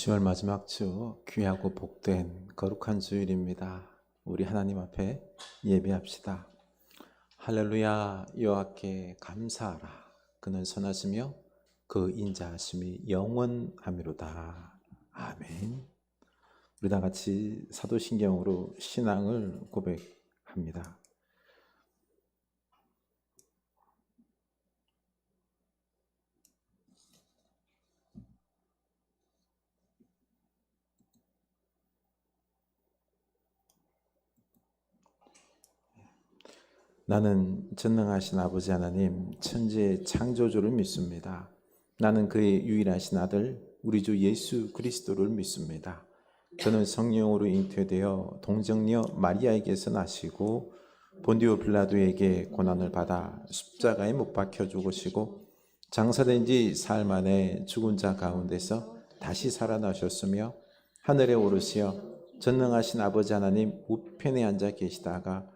10월 마지막 주 귀하고 복된 거룩한 주일입니다. 우리 하나님 앞에 예배합시다. 할렐루야. 여호와께 감사하라. 그는 선하시며 그 인자하심이 영원하미로다. 아멘. 우리 다 같이 사도신경으로 신앙을 고백합니다. 나는 전능하신 아버지 하나님 천지의 창조주를 믿습니다. 나는 그의 유일하신 아들 우리 주 예수 그리스도를 믿습니다. 그는 성령으로 잉태되어 동정녀 마리아에게서 나시고 본디오 빌라도에게 고난을 받아 십자가에 못 박혀 죽으시고 장사된 지 사흘 만에 죽은 자 가운데서 다시 살아나셨으며 하늘에 오르시어 전능하신 아버지 하나님 우편에 앉아 계시다가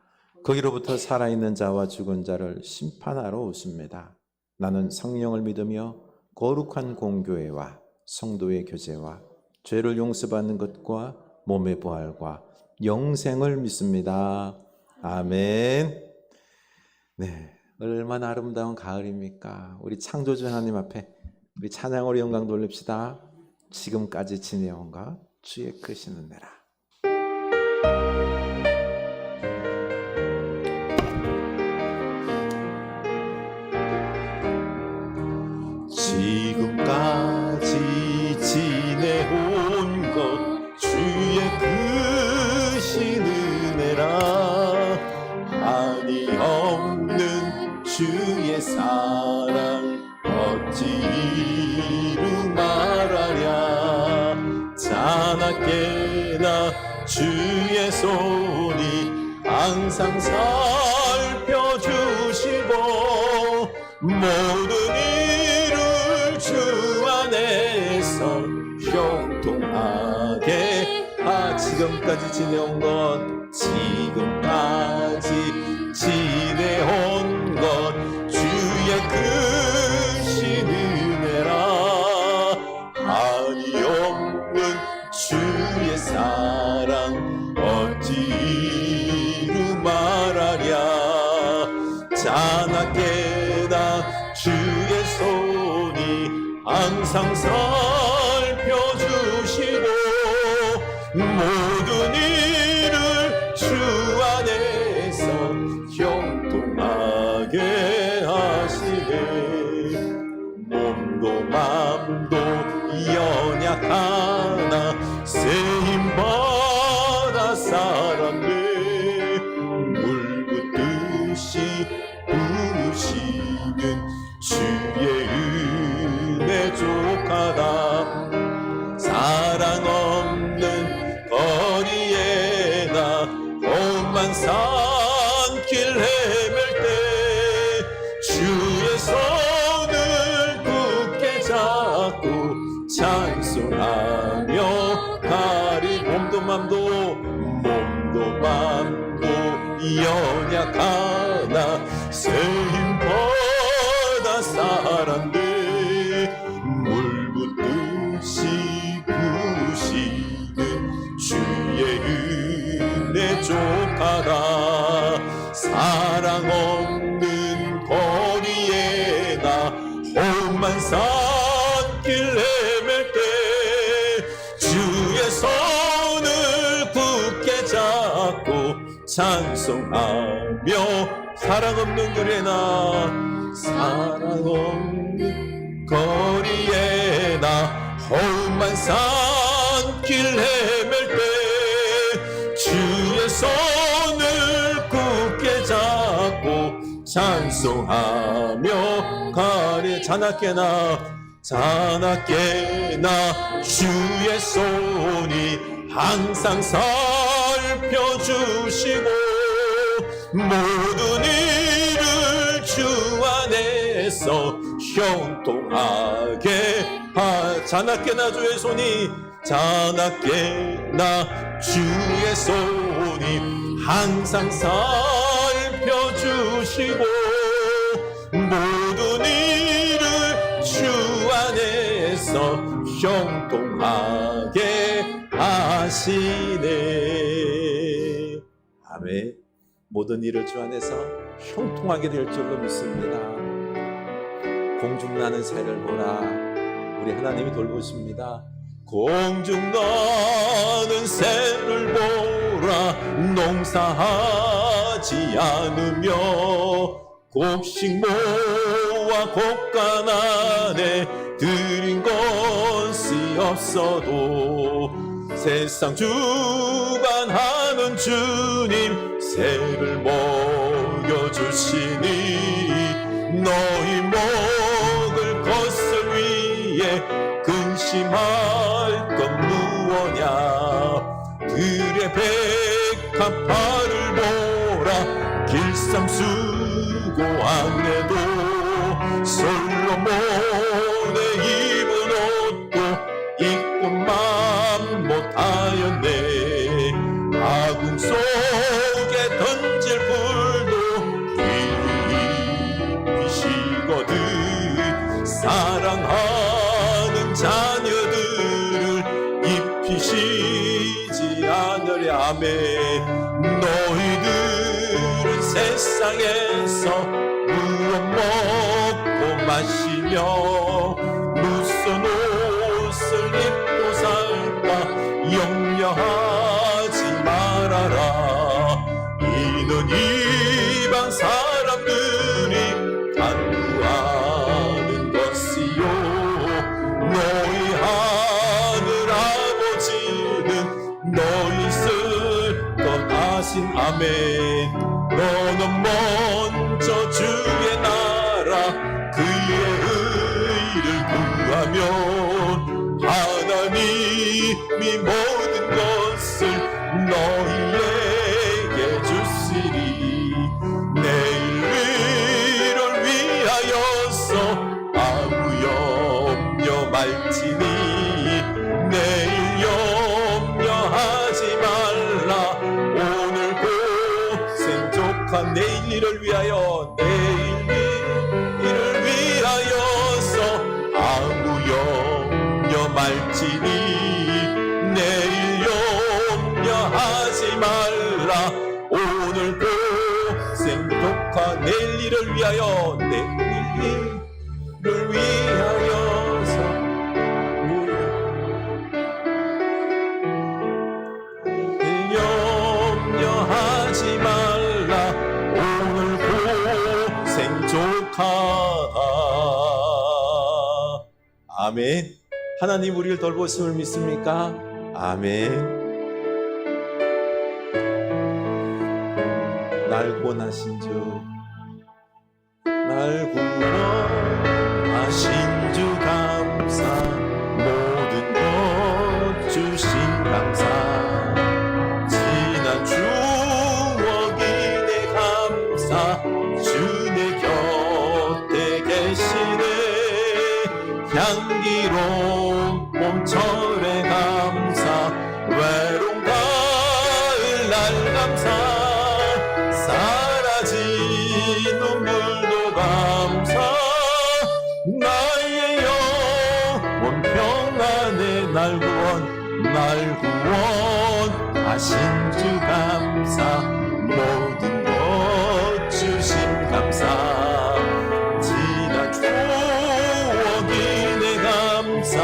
거기로부터 살아있는 자와 죽은 자를 심판하러 오십니다. 나는 성령을 믿으며 거룩한 공교회와 성도의 교제와 죄를 용서받는 것과 몸의 부활과 영생을 믿습니다. 아멘. 네, 얼마나 아름다운 가을입니까? 우리 창조주 하나님 앞에 우리 찬양으로 영광 돌립시다. 지금까지 지내온 것 주의 크신 은혜라. 지금까지 지내온 것 주의 크신 은혜라. 한이 없는 주의 사랑 어찌 이루 말하랴. 자나깨나 주의 손이 항상 살펴주시고 모든 주 안에서 형통하게. 지금까지 지내온 것 지금까지 지내온 것 주의 크신 은혜라. 한이 없는 주의 사랑 어찌 이루 말하랴. 자나깨나 주의 손이 항상 살펴주시고 모든 일을 주 안에서 형통하게 하시네. 몸도 맘도 연약하나 쓰임받아 살았네. 물 붓듯이 부으시는 주의 은혜 족하다. 사랑 없는 거리에 나 험한 산길 헤맬 때 주의 손을 굳게 잡고 찬송하며 가리. 몸도 맘도 연약하나 쓰임받아 살았네. 물 붓듯이 부으시는 주의 은혜 족하다. 사랑 없는 거리에 나 험한 산길 헤맬 때 주의 손을 굳게 잡고 찬송하며 사랑 없는 거리에 나 사랑 없는 거리에 나 험한 산길 헤맬 때 주의 손을 굳게 잡고 찬송하며 가리. 자나깨나 주의 손이 항상 살펴주시고 모든 일을 주 안에서 형통하게 자나깨나 주의 손이 항상 살펴주시고 모든 일을 주 안에서 형통하게 하시네. 아멘. 모든 일을 주 안에서 형통하게 될 줄로 믿습니다. 공중나는 새를 보라. 우리 하나님이 돌보십니다. 공중나는 새를 보라. 농사하지 않으며 곡식모와 곡간 안에 들인 것이 없어도 세상 주관하는 주님 새를 먹여주시니 너희 먹을 것을 위해 근심할 것 무엇냐. 들의 백합화를 보라. 길쌈 수고 안에도 솔로몬의 입은 옷도 입고만 못하였네. 아궁 속에 던질 불도 깊이시거든. 사랑하는 자녀들을 입히시지 않으랴. 아멘. 너희들은 세상에서 무엇 먹고 마시며 무슨 옷을 입고 살까 염려하지 말아라. 이는 이방 사람들이 간구하는 것이요 너희 하늘 아버지는 너희 쓸 것 아신. 아멘. 너는 먼저 주의 나라 그의 의를 구하면 하나님이 모든 것을 너희에게 주시리. 내일 위를 위하여서 아무 염려 말지니 내일 염려하지 말라. 오늘 고생 족한 내일 일을 위하여 내일 일을 위하여서 아무 염려 말지니 내일 염려하지 말라. 오늘 고생 족한 내일 일을 위하여 내일 일을 위하여서 염려하지 말라. 오늘 고생 족하다. 아멘. 하나님 우리를 돌보심을 믿습니까? 아멘. 날 구원하신 주, 날 구원하신 주 감사. 모든 것 주신 감사. 지난 추억이 내 감사. 주내 곁에 계시네. 향기로운 봄철의 감사. 외로운 가을 날 감사. 사라진 눈물도 감사. 나의 영원 평안의 날 구원하신 주 감사. 모든 것 주신 감사. 지난 추억이 내 감사.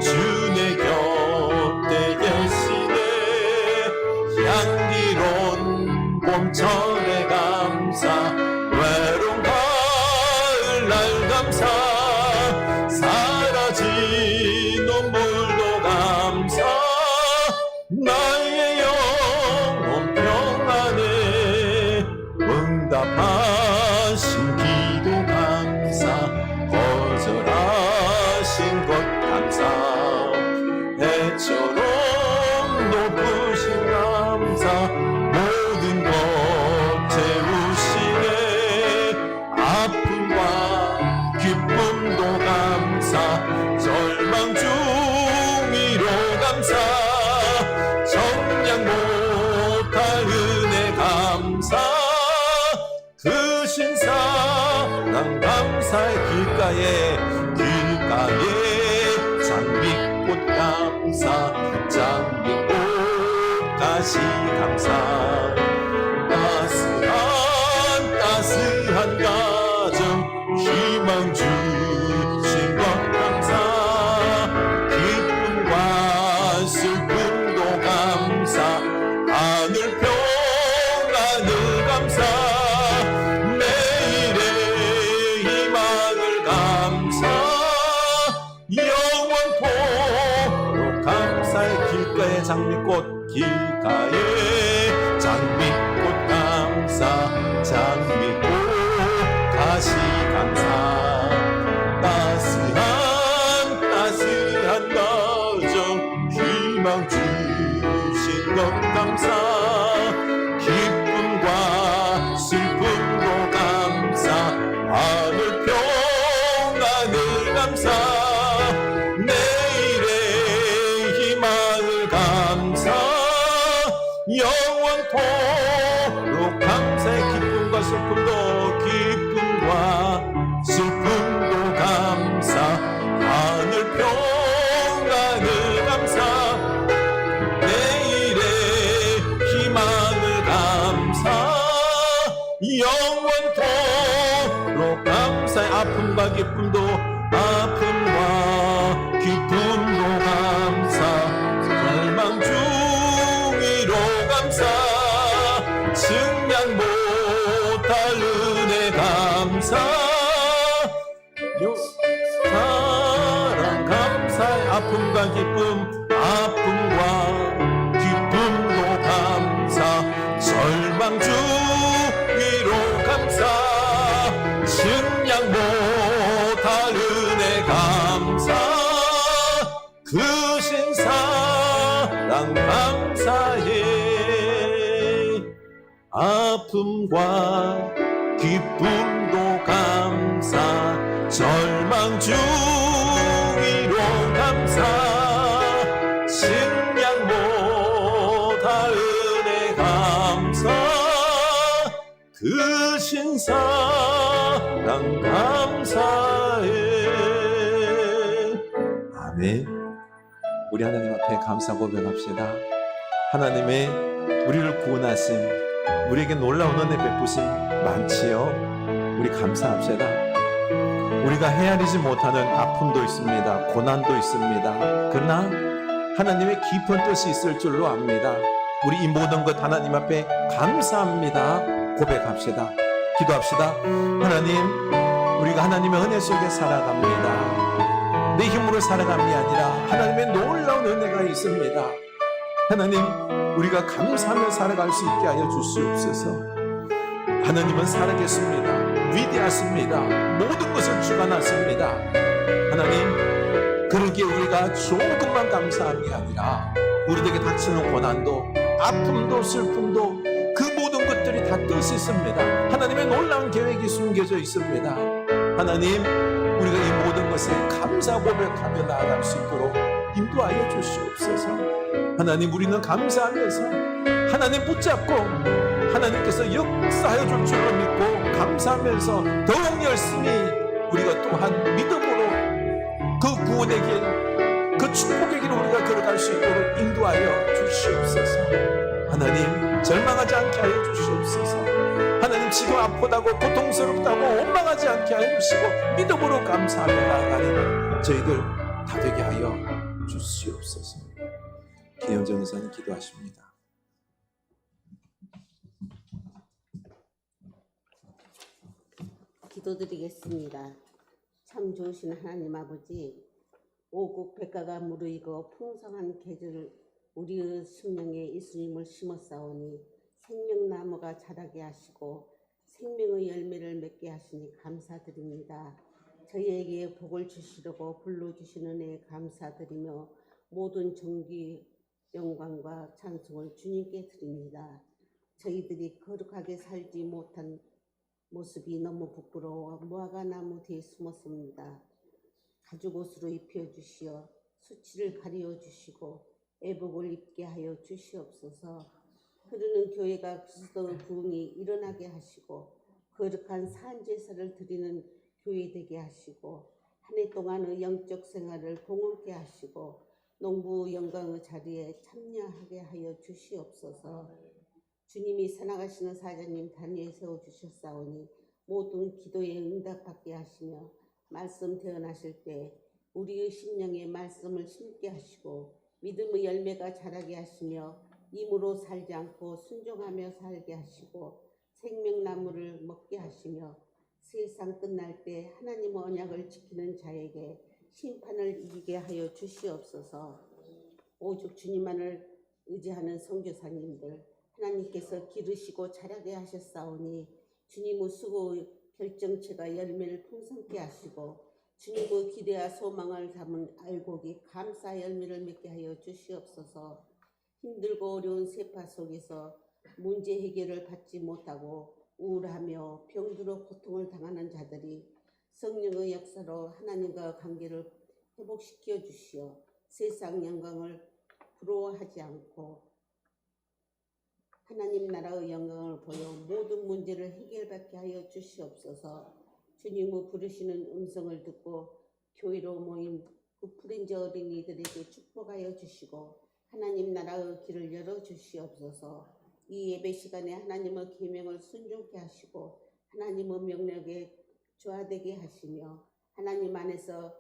주내 곁에 계시네. 향기로운 봄철의 감사. 외로운 가을 날 감사. 사라진 눈물도 감사. 나의 영원 평안에 응답하신 기도 감사. 거절하신 것 감사. 해처럼 높으신 감사. 모든 것 채우시네. 아픔과 기쁨도 감사. 절망 중이로 감사. 정량 못할 은혜 감사. 그 신사랑 감사의 길가에 장밋 장미꽃 감사 장미꽃 가시 감사 따스한 가정 희망 주신 것 감사 기쁨과 슬픔도 감사 하늘 평안을 감사 매일의 희망을 감사 영원토록 감사의 길가에 장미꽃 길가에 장미꽃 감사 장미꽃 가시 감사 따스한 가정 희망 주신 것 감사 기쁨과 슬픔도 감사 하늘 평안을 감사 내일의 희망을 감사 영원토록 감사의 기쁨과 슬픔도 감사 하늘 평안을 감사 내일의 희망을 감사 영원토록 감사의 아픔과 기쁨도 감사 절망 중이로 감사 증량 못할 은혜 감사 사랑 감사의 아픔과 기쁨도 감사 절망 중이로 감사 증량 못할 은혜 감사 크신 사랑 감사해 아픔과 기쁨도 감사 절망 중이로 감사 증량 못할 은혜 감사 크신 사랑 감사해. 아멘. 우리 하나님 앞에 감사 고백합시다. 하나님의 우리를 구원하심, 우리에게 놀라운 은혜 베푸심 많지요. 우리 감사합시다. 우리가 헤아리지 못하는 아픔도 있습니다. 고난도 있습니다. 그러나 하나님의 깊은 뜻이 있을 줄로 압니다. 우리 이 모든 것 하나님 앞에 감사합니다. 고백합시다. 기도합시다. 하나님, 우리가 하나님의 은혜 속에 살아갑니다. 내 힘으로 살아감이 아니라 하나님의 놀라운 은혜가 있습니다. 하나님, 우리가 감사하며 살아갈 수 있게 하여 주시옵소서. 하나님은 살아계십니다. 위대하십니다. 모든 것을 주관하십니다. 하나님, 그러기에 우리가 좋은 것만 감사함이 아니라 우리에게 닥치는 고난도, 아픔도, 슬픔도 그 모든 것들이 다 뜻이 있습니다. 하나님의 놀라운 계획이 숨겨져 있습니다. 하나님, 우리가 이 모든 것에 감사 고백하며 나아갈 수 있도록 인도하여 주시옵소서. 하나님, 우리는 감사하면서 하나님 붙잡고 하나님께서 역사해 줄 줄로 믿고 감사하면서 더욱 열심히 우리가 또한 믿음으로 그 구원의 길, 그 축복의 길을 우리가 걸어갈 수 있도록 인도하여 주시옵소서. 하나님, 절망하지 않게 하여 주시옵소서. 하나님, 지금 아프다고 고통스럽다고 원망하지 않게 하여 주시고 믿음으로 감사하며 나아가는 저희들 다 되게 하여 주시옵소서. 김영정 의사님 기도하십니다. 기도드리겠습니다. 참 좋으신 하나님 아버지, 오국 백가가 무르익어 풍성한 계절 우리의 심령에 예수님을 심었사오니 생명나무가 자라게 하시고 생명의 열매를 맺게 하시니 감사드립니다. 저희에게 복을 주시려고 불러주시는 은혜에 감사드리며 모든 존귀, 영광과 찬송을 주님께 드립니다. 저희들이 거룩하게 살지 못한 모습이 너무 부끄러워 무화과나무 뒤에 숨었습니다. 가죽옷으로 입혀주시어 수치를 가리워 주시고 애복을 입게 하여 주시옵소서. 흐르는 교회가 그리스도의 부흥이 일어나게 하시고 거룩한 산제사를 드리는 교회 되게 하시고 한 해 동안의 영적 생활을 공헌케 하시고 농부 영광의 자리에 참여하게 하여 주시옵소서. 주님이 살아가시는 사자님 단위에 세워주셨사오니 모든 기도에 응답받게 하시며 말씀 대언하실 때 우리의 심령에 말씀을 심게 하시고 믿음의 열매가 자라게 하시며 임으로 살지 않고 순종하며 살게 하시고 생명나무를 먹게 하시며 세상 끝날 때 하나님의 언약을 지키는 자에게 심판을 이기게 하여 주시옵소서. 오직 주님만을 의지하는 선교사님들 하나님께서 기르시고 자라게 하셨사오니 주님의 수고의 결정체가 열매를 풍성케 하시고 주님의 기대와 소망을 담은 알곡이 감사 열매를 맺게 하여 주시옵소서. 힘들고 어려운 세파 속에서 문제 해결을 받지 못하고 우울하며 병들어 고통을 당하는 자들이 성령의 역사로 하나님과 관계를 회복시켜 주시어 세상 영광을 부러워하지 않고 하나님 나라의 영광을 보여 모든 문제를 해결받게 하여 주시옵소서. 주님의 부르시는 음성을 듣고 교회로 모인 그 프린저 어린이들에게 축복하여 주시고 하나님 나라의 길을 열어 주시옵소서. 이 예배 시간에 하나님의 계명을 순종케 하시고 하나님의 명령에 조화되게 하시며 하나님 안에서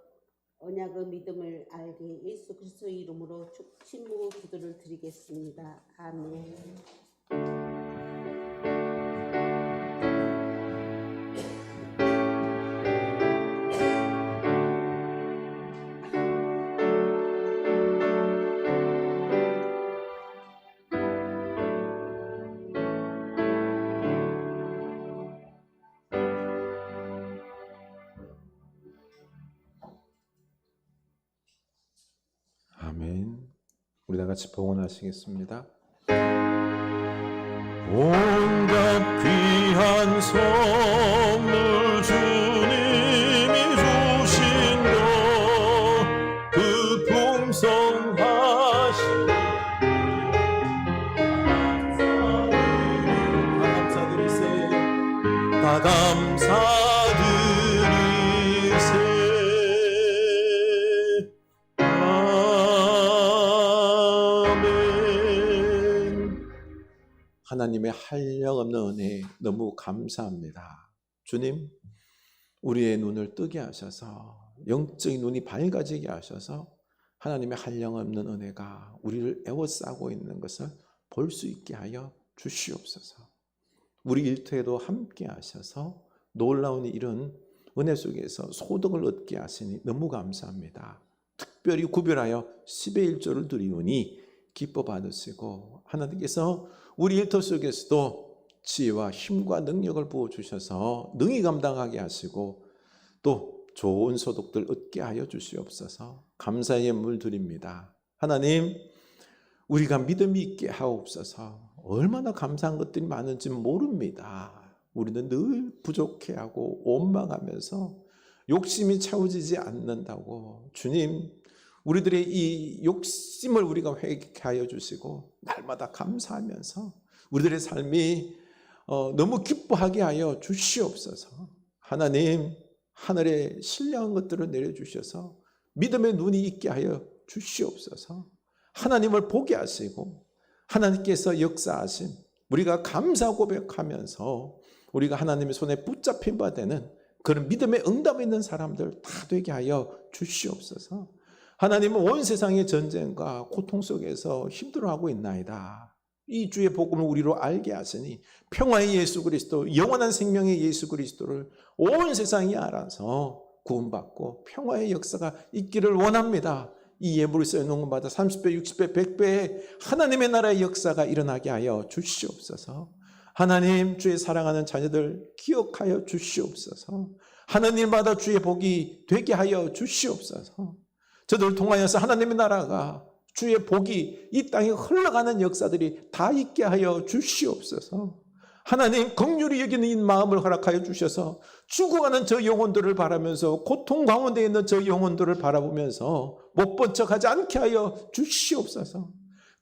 언약의 믿음을 알게 예수 그리스도의 이름으로 침묵의 기도를 드리겠습니다. 아멘. 아멘. 우리 다 같이 봉헌하시겠습니다. 온갖 귀한 선물 주님이 주신 것그 풍성하신 다 감사드리세. 아멘. 하나님의 한량없는 은혜 너무 감사합니다. 주님, 우리의 눈을 뜨게 하셔서 영적인 눈이 밝아지게 하셔서 하나님의 한량없는 은혜가 우리를 에워싸고 있는 것을 볼 수 있게 하여 주시옵소서. 우리 일터에도 함께 하셔서 놀라운 이런 은혜 속에서 소득을 얻게 하시니 너무 감사합니다. 특별히 구별하여 10의 1조를 드리오니 기뻐 받으시고 하나님께서 우리 일터 속에서도 지혜와 힘과 능력을 부어주셔서 능히 감당하게 하시고 또 좋은 소득들 얻게 하여 주시옵소서. 감사의 물 드립니다. 하나님, 우리가 믿음이 있게 하옵소서. 얼마나 감사한 것들이 많은지 모릅니다. 우리는 늘 부족해하고 원망하면서 욕심이 채워지지 않는다고. 주님, 우리들의 이 욕심을 우리가 회개케 하여 주시고 날마다 감사하면서 우리들의 삶이 너무 기뻐하게 하여 주시옵소서. 하나님, 하늘에 신령한 것들을 내려주셔서 믿음의 눈이 있게 하여 주시옵소서. 하나님을 보게 하시고 하나님께서 역사하신 우리가 감사 고백하면서 우리가 하나님의 손에 붙잡힌 바 되는 그런 믿음의 응답이 있는 사람들 다 되게 하여 주시옵소서. 하나님은 온 세상의 전쟁과 고통 속에서 힘들어하고 있나이다. 이 주의 복음을 우리로 알게 하시니 평화의 예수 그리스도, 영원한 생명의 예수 그리스도를 온 세상이 알아서 구원받고 평화의 역사가 있기를 원합니다. 이 예물을 써놓은 것마다 30배, 60배, 100배의 하나님의 나라의 역사가 일어나게 하여 주시옵소서. 하나님, 주의 사랑하는 자녀들 기억하여 주시옵소서. 하는 일마다 주의 복이 되게 하여 주시옵소서. 저들을 통하여서 하나님의 나라가 주의 복이 이 땅에 흘러가는 역사들이 다 있게 하여 주시옵소서. 하나님, 긍휼히 여기는 이 마음을 허락하여 주셔서 죽어가는 저 영혼들을 바라면서 고통 가운데 있는 저 영혼들을 바라보면서 못 본 척하지 않게 하여 주시옵소서.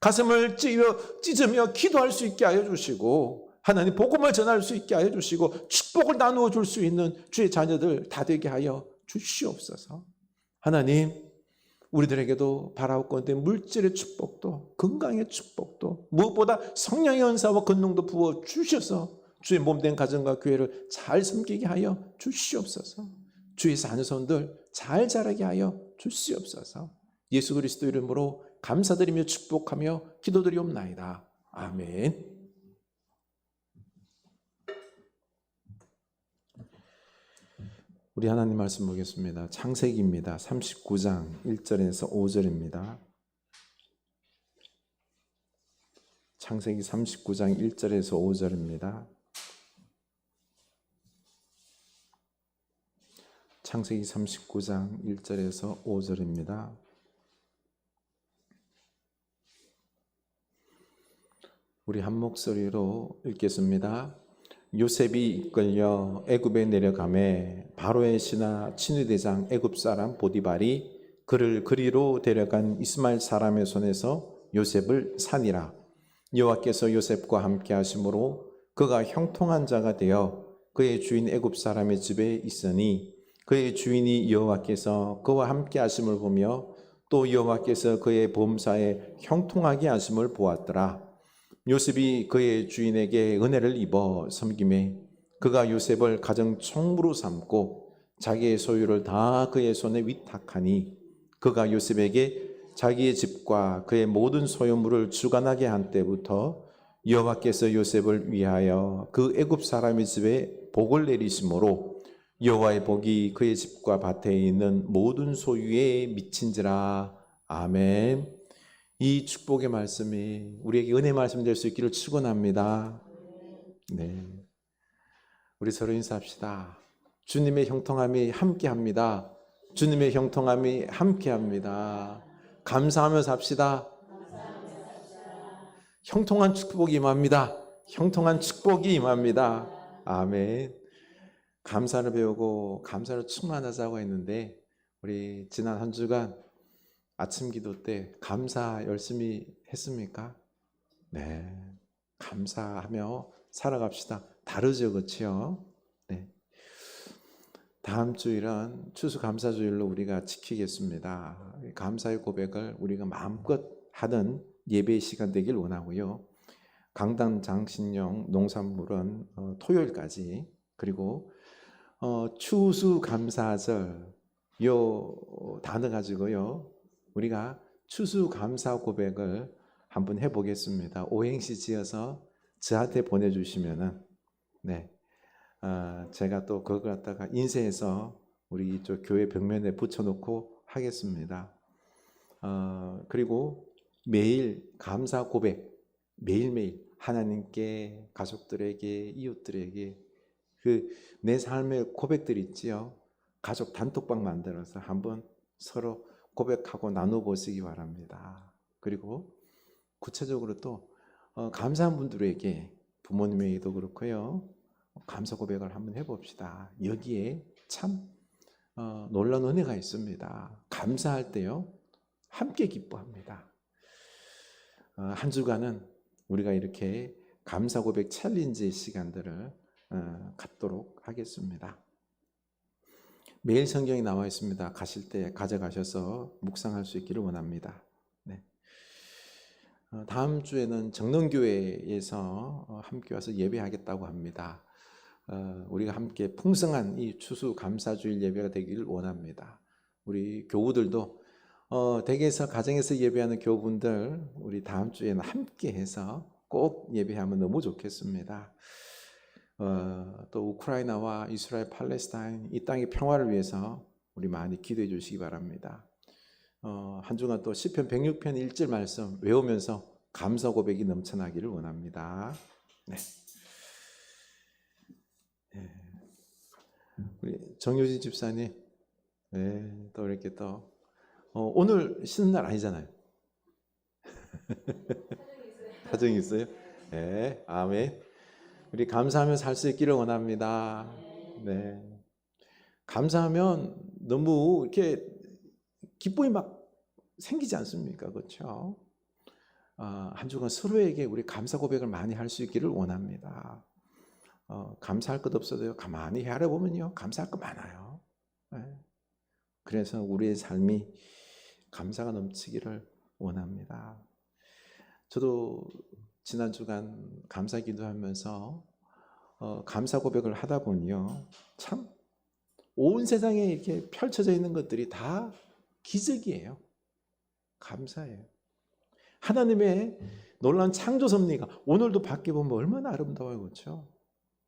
가슴을 찢으며 기도할 수 있게 하여 주시고 하나님 복음을 전할 수 있게 하여 주시고 축복을 나누어 줄 수 있는 주의 자녀들 다 되게 하여 주시옵소서. 하나님, 우리들에게도 바라옵건대 물질의 축복도 건강의 축복도 무엇보다 성령의 은사와 권능도 부어 주셔서 주의 몸된 가정과 교회를 잘 섬기게 하여 주시옵소서. 주의 자녀손들 잘 자라게 하여 주시옵소서. 예수 그리스도 이름으로 감사드리며 축복하며 기도드리옵나이다. 아멘. 우리 하나님 말씀 보겠습니다. 창세기입니다. 39장 1절에서 5절입니다. 창세기 39장 1절에서 5절입니다. 창세기 39장 1절에서 5절입니다. 우리 한 목소리로 읽겠습니다. 요셉이 이끌려 애굽에 내려가매 바로의 신하 친위대장 애굽 사람 보디발이 그를 그리로 데려간 이스마엘 사람의 손에서 요셉을 산이라. 여호와께서 요셉과 함께 하심으로 그가 형통한 자가 되어 그의 주인 애굽 사람의 집에 있으니 그의 주인이 여호와께서 그와 함께 하심을 보며 또 여호와께서 그의 범사에 형통하게 하심을 보았더라. 요셉이 그의 주인에게 은혜를 입어 섬김에 그가 요셉을 가정 총무로 삼고 자기의 소유를 다 그의 손에 위탁하니 그가 요셉에게 자기의 집과 그의 모든 소유물을 주관하게 한 때부터 여호와께서 요셉을 위하여 그 애굽 사람의 집에 복을 내리심으로 여호와의 복이 그의 집과 밭에 있는 모든 소유에 미친지라. 아멘. 이 축복의 말씀이 우리에게 은혜 말씀 될 수 있기를 축원합니다. 네, 우리 서로 인사합시다. 주님의 형통함이 함께합니다. 주님의 형통함이 함께합니다. 감사하며 삽시다. 형통한 축복이 임합니다. 형통한 축복이 임합니다. 아멘. 감사를 배우고 감사를 충만하자고 했는데 우리 지난 한 주간 아침 기도 때 감사 열심히 했습니까? 네, 감사하며 살아갑시다. 다르죠, 그렇죠? 네. 다음 주일은 추수감사주일로 우리가 지키겠습니다. 감사의 고백을 우리가 마음껏 하는 예배 시간 되길 원하고요. 강단 장신용 농산물은 토요일까지, 그리고 추수감사절 요 단어 가지고요 우리가 추수감사 고백을 한번 해보겠습니다. 오행시 지어서 저한테 보내주시면은 네, 제가 또 그걸 갖다가 인쇄해서 우리 이쪽 교회 벽면에 붙여놓고 하겠습니다. 그리고 매일 감사 고백, 매일매일 하나님께, 가족들에게, 이웃들에게 그 내 삶의 고백들 있지요. 가족 단톡방 만들어서 한번 서로 고백하고 나눠보시기 바랍니다. 그리고 구체적으로 또 감사한 분들에게, 부모님에게도 그렇고요, 감사 고백을 한번 해봅시다. 여기에 참 놀라운 은혜가 있습니다. 감사할 때요 함께 기뻐합니다. 한 주간은 우리가 이렇게 감사 고백 챌린지 시간들을 갖도록 하겠습니다. 매일 성경이 나와 있습니다. 가실 때 가져가셔서 묵상할 수 있기를 원합니다. 네. 다음 주에는 정릉교회에서 함께 와서 예배하겠다고 합니다. 우리가 함께 풍성한 이 추수감사주일 예배가 되기를 원합니다. 우리 교우들도 댁에서 가정에서 예배하는 교우분들 우리 다음 주에는 함께 해서 꼭 예배하면 너무 좋겠습니다. 또 우크라이나와 이스라엘, 팔레스타인 이 땅의 평화를 위해서 우리 많이 기도해 주시기 바랍니다. 한 주간 또 시편 106편 1절 말씀 외우면서 감사 고백이 넘쳐나기를 원합니다. 네. 네. 우리 정효진 집사님, 네, 또 이렇게 또 오늘 쉬는 날 아니잖아요. 사정이 있어요? 네, 아멘. 우리 감사하며 살 수 있기를 원합니다. 네. 감사하면 너무 이렇게 기쁨이 막 생기지 않습니까? 그렇죠? 한 주간 서로에게 우리 감사 고백을 많이 할 수 있기를 원합니다. 감사할 것 없어도요, 가만히 헤아려 보면요, 감사할 거 많아요. 네. 그래서 우리의 삶이 감사가 넘치기를 원합니다. 저도 지난 주간 감사 기도하면서 감사 고백을 하다 보니요, 참 온 세상에 이렇게 펼쳐져 있는 것들이 다 기적이에요. 감사해요. 하나님의 놀라운 창조 섭리가 오늘도 밖에 보면 얼마나 아름다워요, 그렇죠?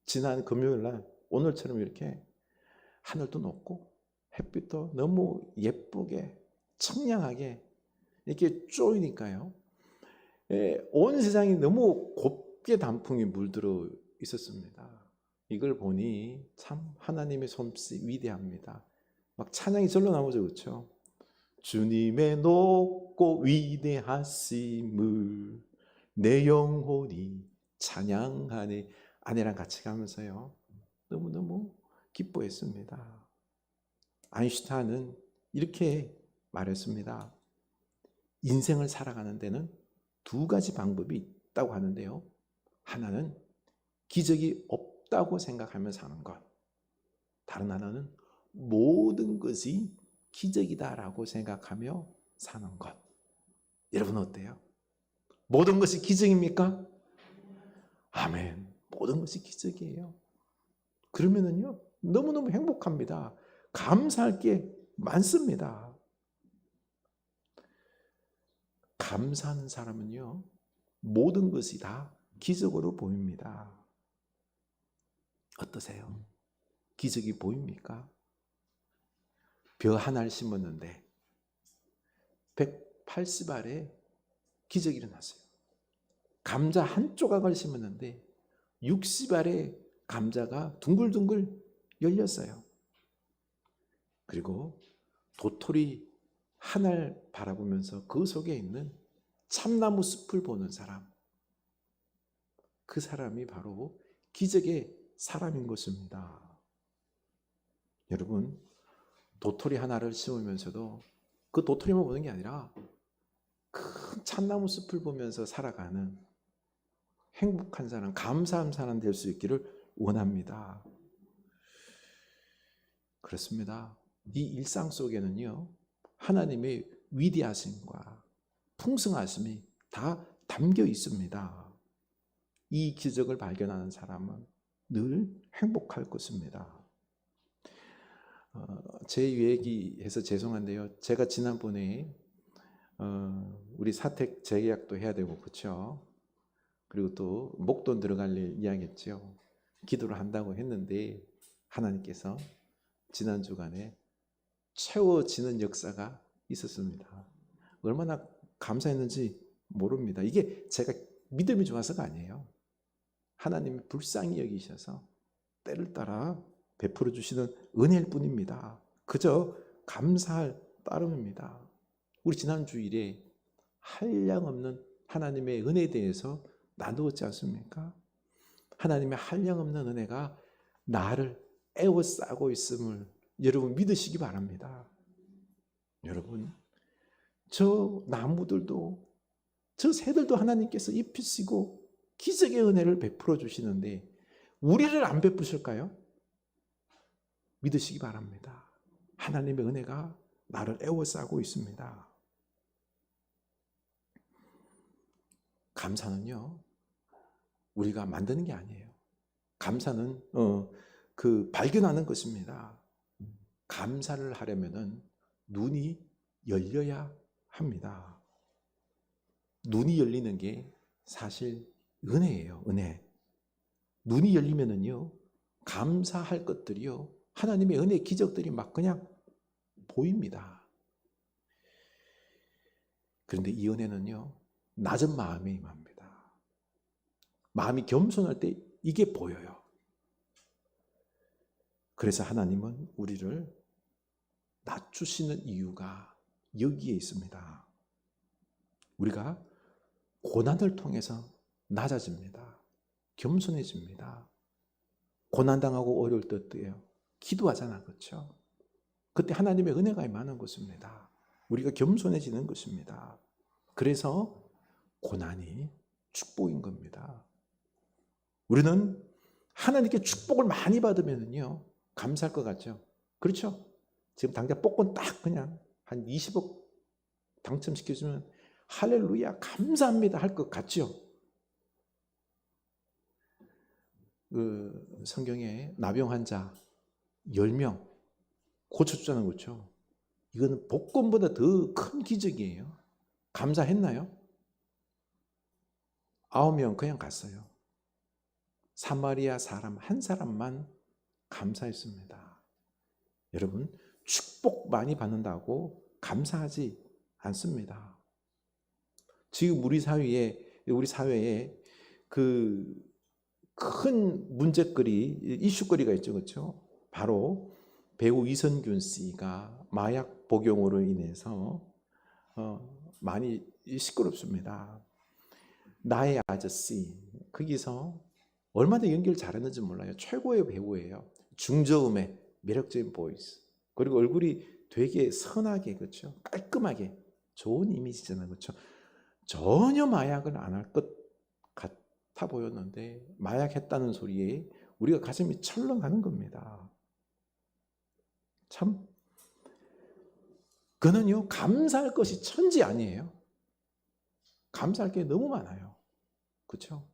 지난 금요일 날 오늘처럼 이렇게 하늘도 높고 햇빛도 너무 예쁘게 청량하게 이렇게 쪼이니까요, 온 세상이 너무 곱게 단풍이 물들어 있었습니다. 이걸 보니 참 하나님의 솜씨 위대합니다. 막 찬양이 절로 나오죠, 그렇죠? 주님의 높고 위대하심을 내 영혼이 찬양하네. 아내랑 같이 가면서요, 너무너무 기뻐했습니다. 아인슈타인은 이렇게 말했습니다. 인생을 살아가는 데는 두 가지 방법이 있다고 하는데요, 하나는 기적이 없다고 생각하며 사는 것, 다른 하나는 모든 것이 기적이다라고 생각하며 사는 것. 여러분 어때요? 모든 것이 기적입니까? 아멘. 모든 것이 기적이에요. 그러면은요, 너무너무 행복합니다. 감사할 게 많습니다. 감사하는 사람은요, 모든 것이 다 기적으로 보입니다. 어떠세요? 기적이 보입니까? 벼 하나를 심었는데 180알에 기적이 일어났어요. 감자 한 조각을 심었는데 60알에 감자가 둥글둥글 열렸어요. 그리고 도토리 하나를 바라보면서 그 속에 있는 참나무 숲을 보는 사람, 그 사람이 바로 기적의 사람인 것입니다. 여러분, 도토리 하나를 심으면서도 그 도토리만 보는 게 아니라 큰 참나무 숲을 보면서 살아가는 행복한 사람, 감사한 사람 될 수 있기를 원합니다. 그렇습니다. 이 일상 속에는요, 하나님의 위대하심과 풍성하심이 다 담겨 있습니다. 이 기적을 발견하는 사람은 늘 행복할 것입니다. 제 얘기해서 죄송한데요, 제가 지난번에 우리 사택 재계약도 해야 되고, 그렇죠? 그리고 또 목돈 들어갈 일 이야기했죠. 기도를 한다고 했는데 하나님께서 지난 주간에 채워지는 역사가 있었습니다. 얼마나 감사했는지 모릅니다. 이게 제가 믿음이 좋아서가 아니에요. 하나님이 불쌍히 여기셔서 때를 따라 베풀어 주시는 은혜일 뿐입니다. 그저 감사할 따름입니다. 우리 지난 주일에 한량없는 하나님의 은혜에 대해서 나누었지 않습니까? 하나님의 한량없는 은혜가 나를 에워싸고 있음을 여러분 믿으시기 바랍니다. 여러분, 저 나무들도, 저 새들도 하나님께서 입히시고 기적의 은혜를 베풀어 주시는데 우리를 안 베푸실까요? 믿으시기 바랍니다. 하나님의 은혜가 나를 에워싸고 있습니다. 감사는요, 우리가 만드는 게 아니에요. 감사는 발견하는 것입니다. 감사를 하려면은 눈이 열려야 합니다. 눈이 열리는 게 사실 은혜예요, 은혜. 눈이 열리면은요, 감사할 것들이요, 하나님의 은혜 기적들이 막 그냥 보입니다. 그런데 이 은혜는요, 낮은 마음에 임합니다. 마음이 겸손할 때 이게 보여요. 그래서 하나님은 우리를 낮추시는 이유가 여기에 있습니다. 우리가 고난을 통해서 낮아집니다. 겸손해집니다. 고난당하고 어려울 때도요, 기도하잖아, 그렇죠? 그때 하나님의 은혜가 임하는 것입니다. 우리가 겸손해지는 것입니다. 그래서 고난이 축복인 겁니다. 우리는 하나님께 축복을 많이 받으면요, 감사할 것 같죠? 그렇죠? 지금 당장 복권 딱 그냥 한 20억 당첨시켜주면 할렐루야 감사합니다 할 것 같죠? 그 성경에 나병 환자 10명 고쳐주자는 거죠. 이거는 복권보다 더 큰 기적이에요. 감사했나요? 9명 그냥 갔어요. 사마리아 사람 한 사람만 감사했습니다. 여러분, 축복 많이 받는다고 감사하지 않습니다. 지금 우리 사회에 그 큰 문제거리, 이슈거리가 있죠, 그렇죠? 바로 배우 이선균 씨가 마약 복용으로 인해서 많이 시끄럽습니다. 나의 아저씨, 거기서 얼마나 연기를 잘했는지 몰라요. 최고의 배우예요. 중저음의 매력적인 보이스. 그리고 얼굴이 되게 선하게, 그렇죠? 깔끔하게 좋은 이미지잖아요, 그렇죠? 전혀 마약을 안 할 것 같아 보였는데 마약했다는 소리에 우리가 가슴이 철렁하는 겁니다. 참, 그는요 감사할 것이 천지 아니에요. 감사할 게 너무 많아요, 그렇죠?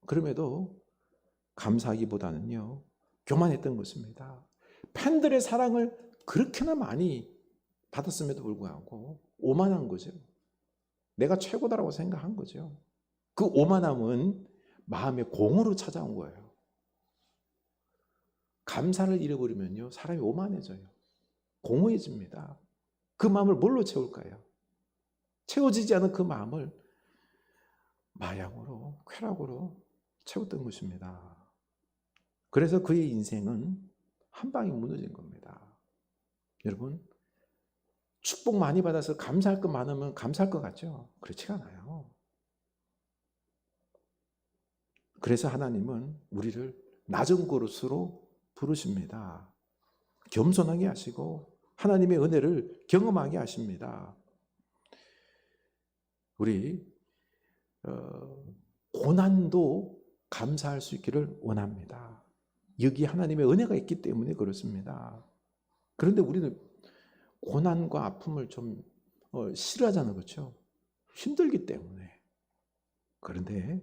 그럼에도 감사하기보다는요 교만했던 것입니다. 팬들의 사랑을 그렇게나 많이 받았음에도 불구하고 오만한 거죠. 내가 최고다라고 생각한 거죠. 그 오만함은 마음의 공으로 찾아온 거예요. 감사를 잃어버리면요 사람이 오만해져요. 공허해집니다. 그 마음을 뭘로 채울까요? 채워지지 않은 그 마음을 마약으로, 쾌락으로 채웠던 것입니다. 그래서 그의 인생은 한 방에 무너진 겁니다. 여러분, 축복 많이 받아서 감사할 것 많으면 감사할 것 같죠? 그렇지가 않아요. 그래서 하나님은 우리를 낮은 그릇으로 부르십니다. 겸손하게 하시고 하나님의 은혜를 경험하게 하십니다. 우리 고난도 감사할 수 있기를 원합니다. 여기 하나님의 은혜가 있기 때문에 그렇습니다. 그런데 우리는 고난과 아픔을 좀 싫어하잖아요, 그렇죠? 힘들기 때문에. 그런데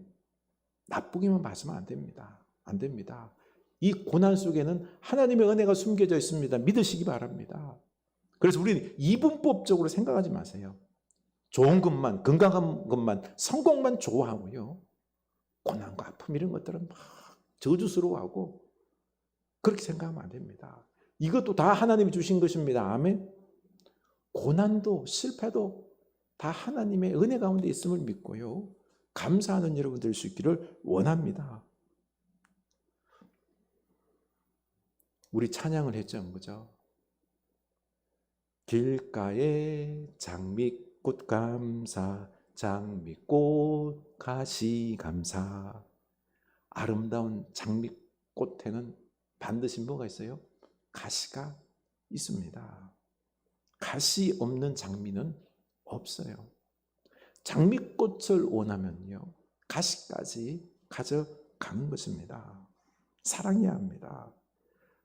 나쁘게만 봐서는 안 됩니다. 안 됩니다. 이 고난 속에는 하나님의 은혜가 숨겨져 있습니다. 믿으시기 바랍니다. 그래서 우리는 이분법적으로 생각하지 마세요. 좋은 것만, 건강한 것만, 성공만 좋아하고요. 고난과 아픔 이런 것들은 막 저주스러워하고 그렇게 생각하면 안 됩니다. 이것도 다 하나님이 주신 것입니다. 아멘. 고난도 실패도 다 하나님의 은혜 가운데 있음을 믿고요. 감사하는 여러분 될 수 있기를 원합니다. 우리 찬양을 했죠, 그죠? 길가에 장미꽃 감사, 장미꽃 가시 감사. 아름다운 장미꽃에는 반드시 뭐가 있어요? 가시가 있습니다. 가시 없는 장미는 없어요. 장미꽃을 원하면요, 가시까지 가져가는 것입니다. 사랑해야 합니다.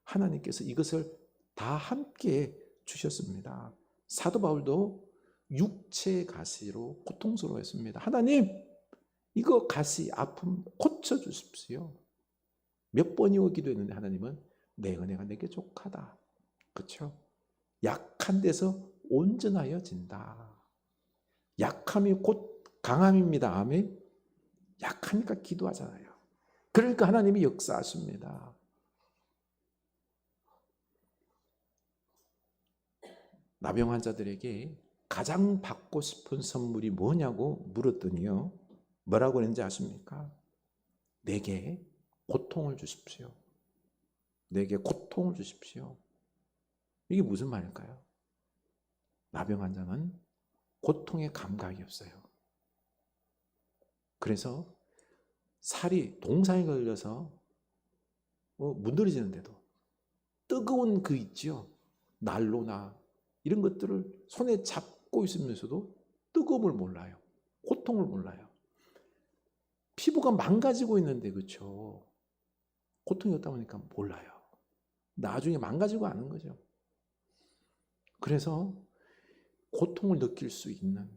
하나님께서 이것을 다 함께 주셨습니다. 사도 바울도 육체의 가시로 고통스러워했습니다. 하나님, 이거 가시, 아픔 고쳐주십시오. 몇 번이고 기도했는데 하나님은 내 은혜가 내게 족하다. 그렇죠? 약한 데서 온전하여진다. 약함이 곧 강함입니다. 아멘. 약하니까 기도하잖아요. 그러니까 하나님이 역사하십니다. 나병 환자들에게 가장 받고 싶은 선물이 뭐냐고 물었더니요, 뭐라고 했는지 아십니까? 내게 고통을 주십시오. 내게 고통을 주십시오. 이게 무슨 말일까요? 나병 환자는 고통의 감각이 없어요. 그래서 살이 동상에 걸려서 문드러지는데도 뜨거운 그 있지요, 난로나 이런 것들을 손에 잡고 있으면서도 뜨거움을 몰라요. 고통을 몰라요. 피부가 망가지고 있는데, 그렇죠? 고통이 없다 보니까 몰라요. 나중에 망가지고 아는 거죠. 그래서 고통을 느낄 수 있는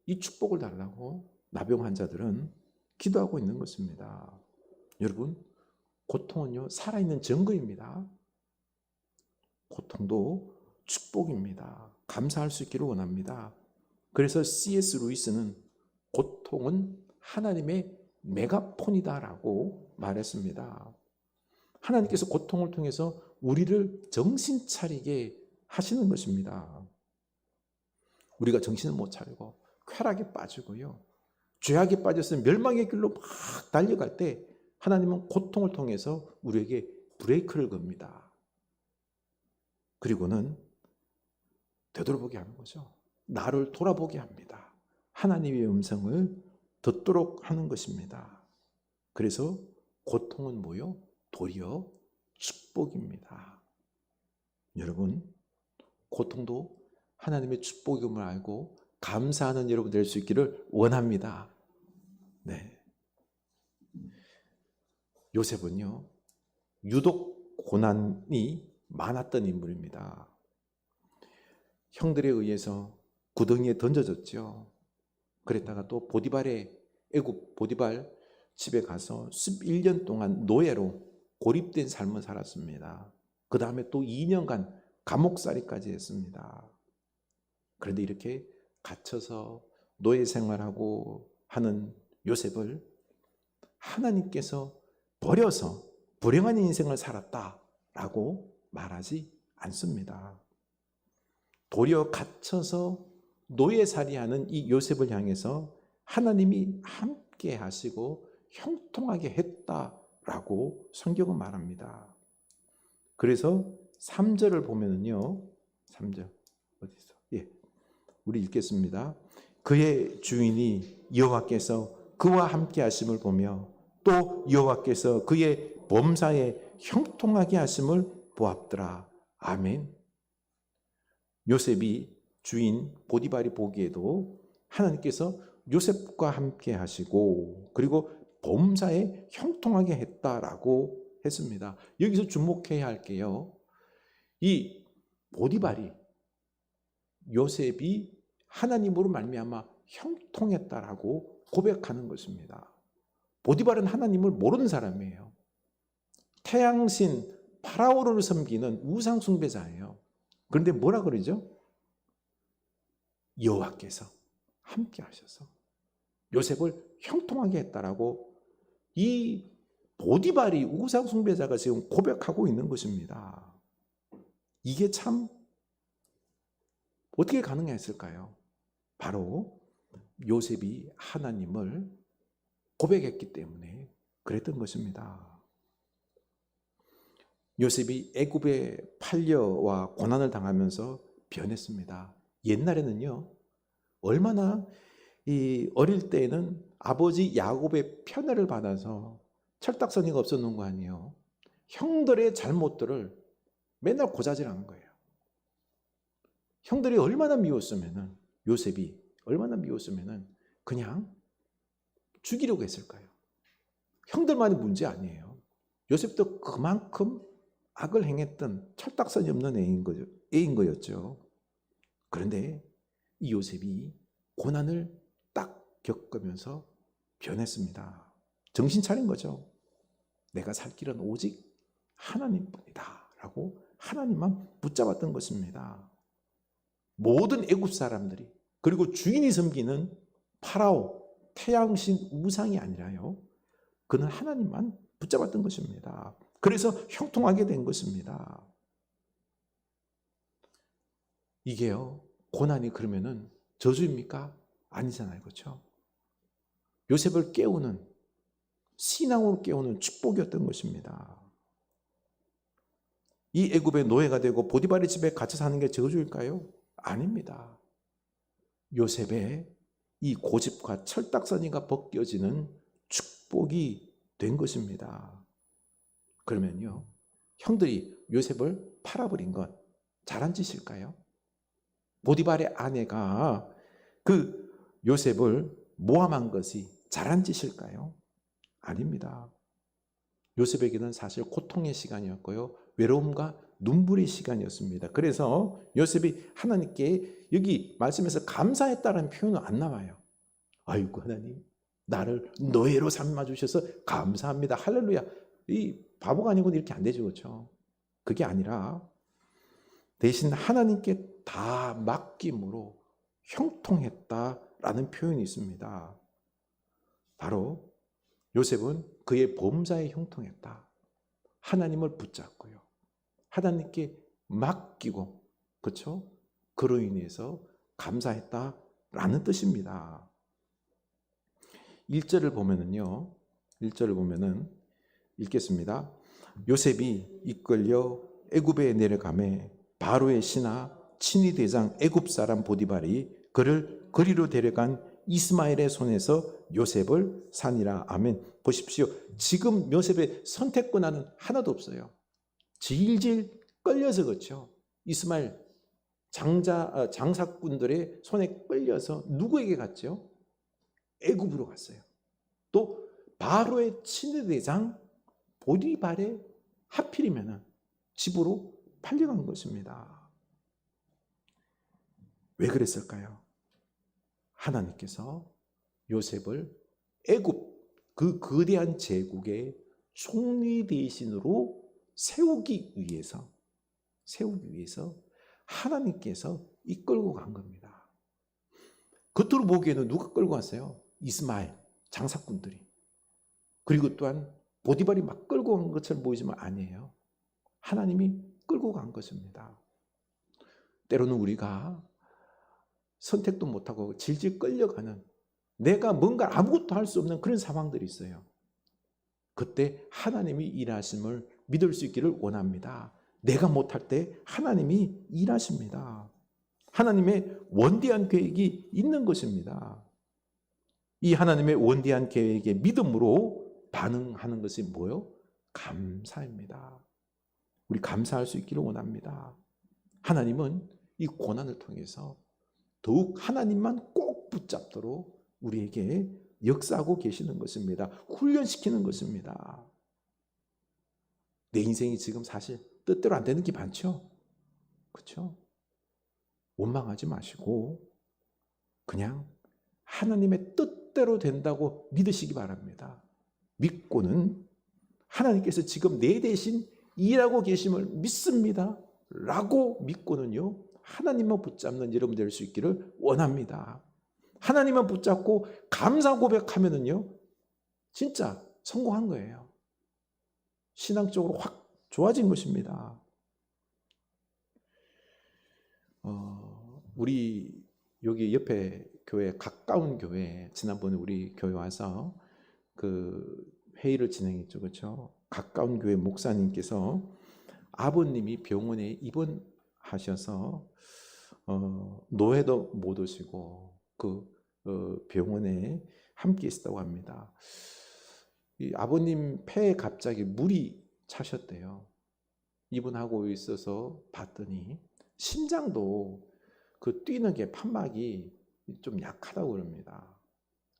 이 축복을 달라고 나병 환자들은 기도하고 있는 것입니다. 여러분, 고통은요, 살아있는 증거입니다. 고통도 축복입니다. 감사할 수 있기를 원합니다. 그래서 C.S. 루이스는 고통은 하나님의 메가폰이다라고 말했습니다. 하나님께서 고통을 통해서 우리를 정신 차리게 하시는 것입니다. 우리가 정신을 못 차리고 쾌락에 빠지고요, 죄악에 빠져서 멸망의 길로 막 달려갈 때 하나님은 고통을 통해서 우리에게 브레이크를 겁니다. 그리고는 되돌아보게 하는 거죠. 나를 돌아보게 합니다. 하나님의 음성을 듣도록 하는 것입니다. 그래서 고통은 뭐요? 도리어 축복입니다. 여러분, 고통도 하나님의 축복임을 알고 감사하는 여러분 될 수 있기를 원합니다. 네. 요셉은요, 유독 고난이 많았던 인물입니다. 형들에 의해서 구덩이에 던져졌죠. 그랬다가 또 애굽 보디발 집에 가서 11년 동안 노예로 고립된 삶을 살았습니다. 그 다음에 또 2년간 감옥살이까지 했습니다. 그런데 이렇게 갇혀서 노예 생활하고 하는 요셉을 하나님께서 버려서 불행한 인생을 살았다라고 말하지 않습니다. 도리어 갇혀서 노예살이하는 이 요셉을 향해서 하나님이 함께 하시고 형통하게 했다라고 성경은 말합니다. 그래서 3절을 보면은요, 3절 어디 있어? 예, 우리 읽겠습니다. 그의 주인이 여호와께서 그와 함께 하심을 보며 또 여호와께서 그의 범사에 형통하게 하심을 보았더라. 아멘. 요셉이 주인 보디발이 보기에도 하나님께서 요셉과 함께 하시고 그리고 범사에 형통하게 했다라고 했습니다. 여기서 주목해야 할게요. 이 보디발이 요셉이 하나님으로 말미암아 형통했다라고 고백하는 것입니다. 보디발은 하나님을 모르는 사람이에요. 태양신 파라오를 섬기는 우상 숭배자예요. 그런데 뭐라 그러죠? 여호와께서 함께 하셔서 요셉을 형통하게 했다라고 이 보디발이 우상 숭배자가 지금 고백하고 있는 것입니다. 이게 참 어떻게 가능했을까요? 바로 요셉이 하나님을 고백했기 때문에 그랬던 것입니다. 요셉이 애굽에 팔려와 고난을 당하면서 변했습니다. 옛날에는요, 얼마나 어릴 때에는 아버지 야곱의 편애를 받아서 철딱서니가 없었는 거 아니에요. 형들의 잘못들을 맨날 고자질하는 거예요. 형들이 얼마나 미웠으면은, 요셉이 얼마나 미웠으면은 그냥 죽이려고 했을까요? 형들만의 문제 아니에요. 요셉도 그만큼 악을 행했던 철딱서니 없는 애인 거였죠. 그런데 이 요셉이 고난을 딱 겪으면서 변했습니다. 정신 차린 거죠. 내가 살 길은 오직 하나님뿐이다 라고 하나님만 붙잡았던 것입니다. 모든 애굽 사람들이 그리고 주인이 섬기는 파라오, 태양신 우상이 아니라요, 그는 하나님만 붙잡았던 것입니다. 그래서 형통하게 된 것입니다. 이게요, 고난이 그러면은 저주입니까? 아니잖아요. 그렇죠? 요셉을 깨우는, 신앙으로 깨우는 축복이었던 것입니다. 이 애굽의 노예가 되고 보디발의 집에 갇혀 사는 게 저주일까요? 아닙니다. 요셉의 이 고집과 철딱서니가 벗겨지는 축복이 된 것입니다. 그러면요, 형들이 요셉을 팔아버린 것 잘한 짓일까요? 보디발의 아내가 그 요셉을 모함한 것이 잘한 짓일까요? 아닙니다. 요셉에게는 사실 고통의 시간이었고요, 외로움과 눈물의 시간이었습니다. 그래서 요셉이 하나님께 여기 말씀에서 감사했다는 표현은 안 나와요. 아이고 하나님, 나를 노예로 삼아 주셔서 감사합니다. 할렐루야. 이 바보가 아니고는 이렇게 안 되죠, 그렇죠? 그게 아니라 대신 하나님께 다 맡김으로 형통했다라는 표현이 있습니다. 바로 요셉은 그의 범사에 형통했다. 하나님을 붙잡고요. 하나님께 맡기고, 그렇죠? 그로 인해서 감사했다라는 뜻입니다. 1절을 보면은요. 1절을 보면은 읽겠습니다. 요셉이 이끌려 애굽에 내려가매 바로의 신하 친위 대장 애굽 사람 보디발이 그를 거리로 데려간 이스마엘의 손에서 요셉을 산이라. 아멘. 보십시오. 지금 요셉의 선택권은 하나도 없어요. 질질 끌려서 그렇죠. 이스마엘 장사꾼들의 손에 끌려서 누구에게 갔죠? 애굽으로 갔어요. 또 바로의 친위 대장 보디발의 하필이면 집으로 팔려간 것입니다. 왜 그랬을까요? 하나님께서 요셉을 애굽, 그 거대한 제국의 총리 대신으로 세우기 위해서 하나님께서 이끌고 간 겁니다. 겉으로 보기에는 누가 끌고 갔어요? 이스마엘 장사꾼들이. 그리고 또한 보디발이 막 끌고 간 것처럼 보이지만 아니에요. 하나님이 끌고 간 것입니다. 때로는 우리가 선택도 못하고 질질 끌려가는, 내가 뭔가 아무것도 할 수 없는 그런 상황들이 있어요. 그때 하나님이 일하심을 믿을 수 있기를 원합니다. 내가 못할 때 하나님이 일하십니다. 하나님의 원대한 계획이 있는 것입니다. 이 하나님의 원대한 계획에 믿음으로 반응하는 것이 뭐요? 감사입니다. 우리 감사할 수 있기를 원합니다. 하나님은 이 고난을 통해서 더욱 하나님만 꼭 붙잡도록 우리에게 역사하고 계시는 것입니다. 훈련시키는 것입니다. 내 인생이 지금 사실 뜻대로 안 되는 게 많죠? 그렇죠? 원망하지 마시고 그냥 하나님의 뜻대로 된다고 믿으시기 바랍니다. 믿고는 하나님께서 지금 내 대신 일하고 계심을 믿습니다. 라고 믿고는요, 하나님만 붙잡는 여러분 될 수 있기를 원합니다. 하나님만 붙잡고 감사 고백하면은요, 진짜 성공한 거예요. 신앙적으로 확 좋아진 것입니다. 우리 여기 옆에 교회, 가까운 교회, 지난번에 우리 교회 와서 그 회의를 진행했죠, 그렇죠? 가까운 교회 목사님께서 아버님이 병원에 입원하셔서 노회도 못 오시고 그 병원에 함께 있었다고 합니다. 이 아버님 폐에 갑자기 물이 차셨대요. 입원하고 있어서 봤더니 심장도 그 뛰는 게 판막이 좀 약하다고 그럽니다.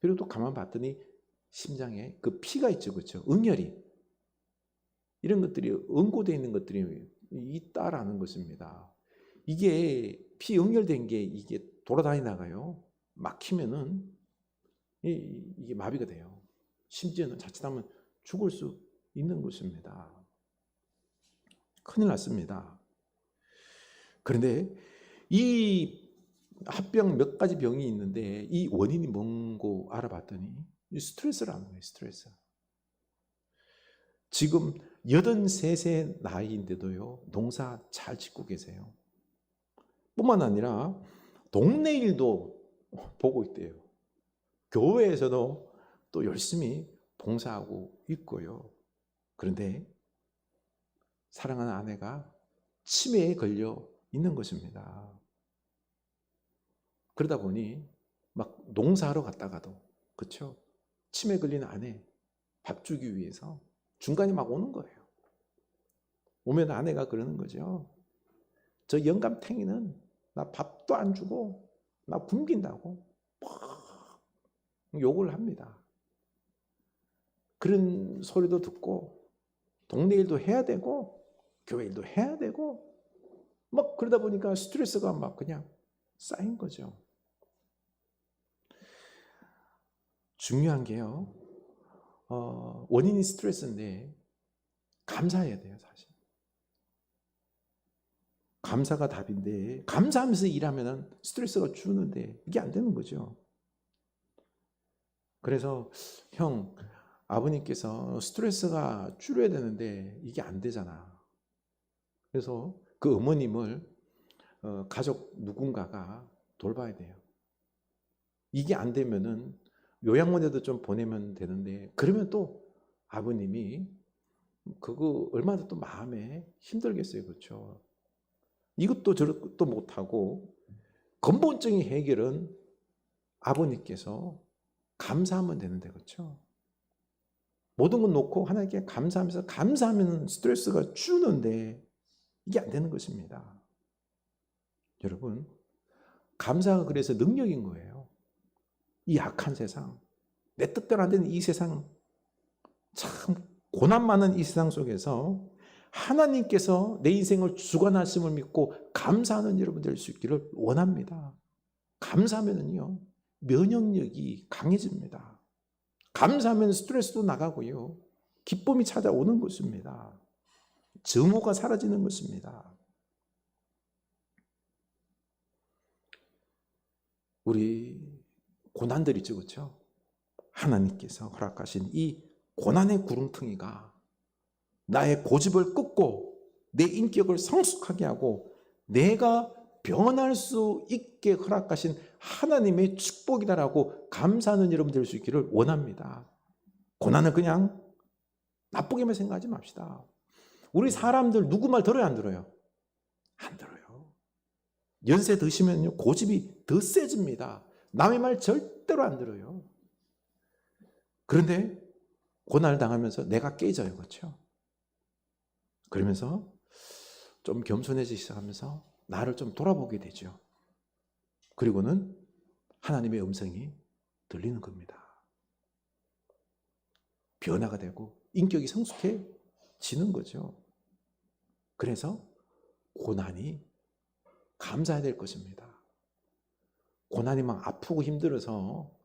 그리고 또 가만 봤더니 심장에 그 피가 있죠, 그렇죠? 응혈이, 이런 것들이 응고되어 있는 것들이 있다라는 것입니다. 이게 피 응혈된 게 이게 돌아다니다가요, 막히면은 이게 마비가 돼요. 심지어는 자칫하면 죽을 수 있는 것입니다. 큰일 났습니다. 그런데 이 합병 몇 가지 병이 있는데 이 원인이 뭔고 알아봤더니 스트레스라는 거예요. 스트레스. 지금 83세 나이인데도요, 농사 잘 짓고 계세요. 뿐만 아니라 동네 일도 보고 있대요. 교회에서도 또 열심히 봉사하고 있고요. 그런데 사랑하는 아내가 치매에 걸려 있는 것입니다. 그러다 보니 막 농사하러 갔다가도, 그렇죠? 치매 걸린 아내 밥 주기 위해서 중간에 막 오는 거예요. 오면 아내가 그러는 거죠. 저 영감탱이는 나 밥도 안 주고 나 굶긴다고 막 욕을 합니다. 그런 소리도 듣고 동네 일도 해야 되고 교회 일도 해야 되고 막 그러다 보니까 스트레스가 막 그냥 쌓인 거죠. 중요한 게요. 원인이 스트레스인데 감사해야 돼요, 사실. 감사가 답인데 감사하면서 일하면 스트레스가 주는데 이게 안 되는 거죠. 그래서 형, 아버님께서 스트레스가 줄여야 되는데 이게 안 되잖아. 그래서 그 어머님을 가족 누군가가 돌봐야 돼요. 이게 안 되면은 요양원에도 좀 보내면 되는데 그러면 또 아버님이 그거 얼마나 또 마음에 힘들겠어요. 그렇죠? 이것도 저것도 못하고 근본적인 해결은 아버님께서 감사하면 되는데 그렇죠? 모든 건 놓고 하나님께 감사하면서 감사하면 스트레스가 주는데 이게 안 되는 것입니다. 여러분, 감사가 그래서 능력인 거예요. 이 악한 세상, 내 뜻대로 안 되는 이 세상, 참 고난 많은 이 세상 속에서 하나님께서 내 인생을 주관하심을 믿고 감사하는 여러분 될 수 있기를 원합니다. 감사하면은요, 면역력이 강해집니다. 감사하면 스트레스도 나가고요, 기쁨이 찾아오는 것입니다. 증오가 사라지는 것입니다. 우리 고난들 있죠, 그렇죠? 하나님께서 허락하신 이 고난의 구름텅이가 나의 고집을 꺾고 내 인격을 성숙하게 하고 내가 변할 수 있게 허락하신 하나님의 축복이다라고 감사하는 여러분 될 수 있기를 원합니다. 고난을 그냥 나쁘게만 생각하지 맙시다. 우리 사람들 누구 말 들어요, 안 들어요? 안 들어요. 연세 드시면요, 고집이 더 세집니다. 남의 말 절대로 안 들어요. 그런데 고난을 당하면서 내가 깨져요, 그렇죠? 그러면서 좀 겸손해지기 시작하면서 나를 좀 돌아보게 되죠. 그리고는 하나님의 음성이 들리는 겁니다. 변화가 되고 인격이 성숙해지는 거죠. 그래서 고난이 감사해야 될 것입니다. 고난이 막 아프고 힘들어서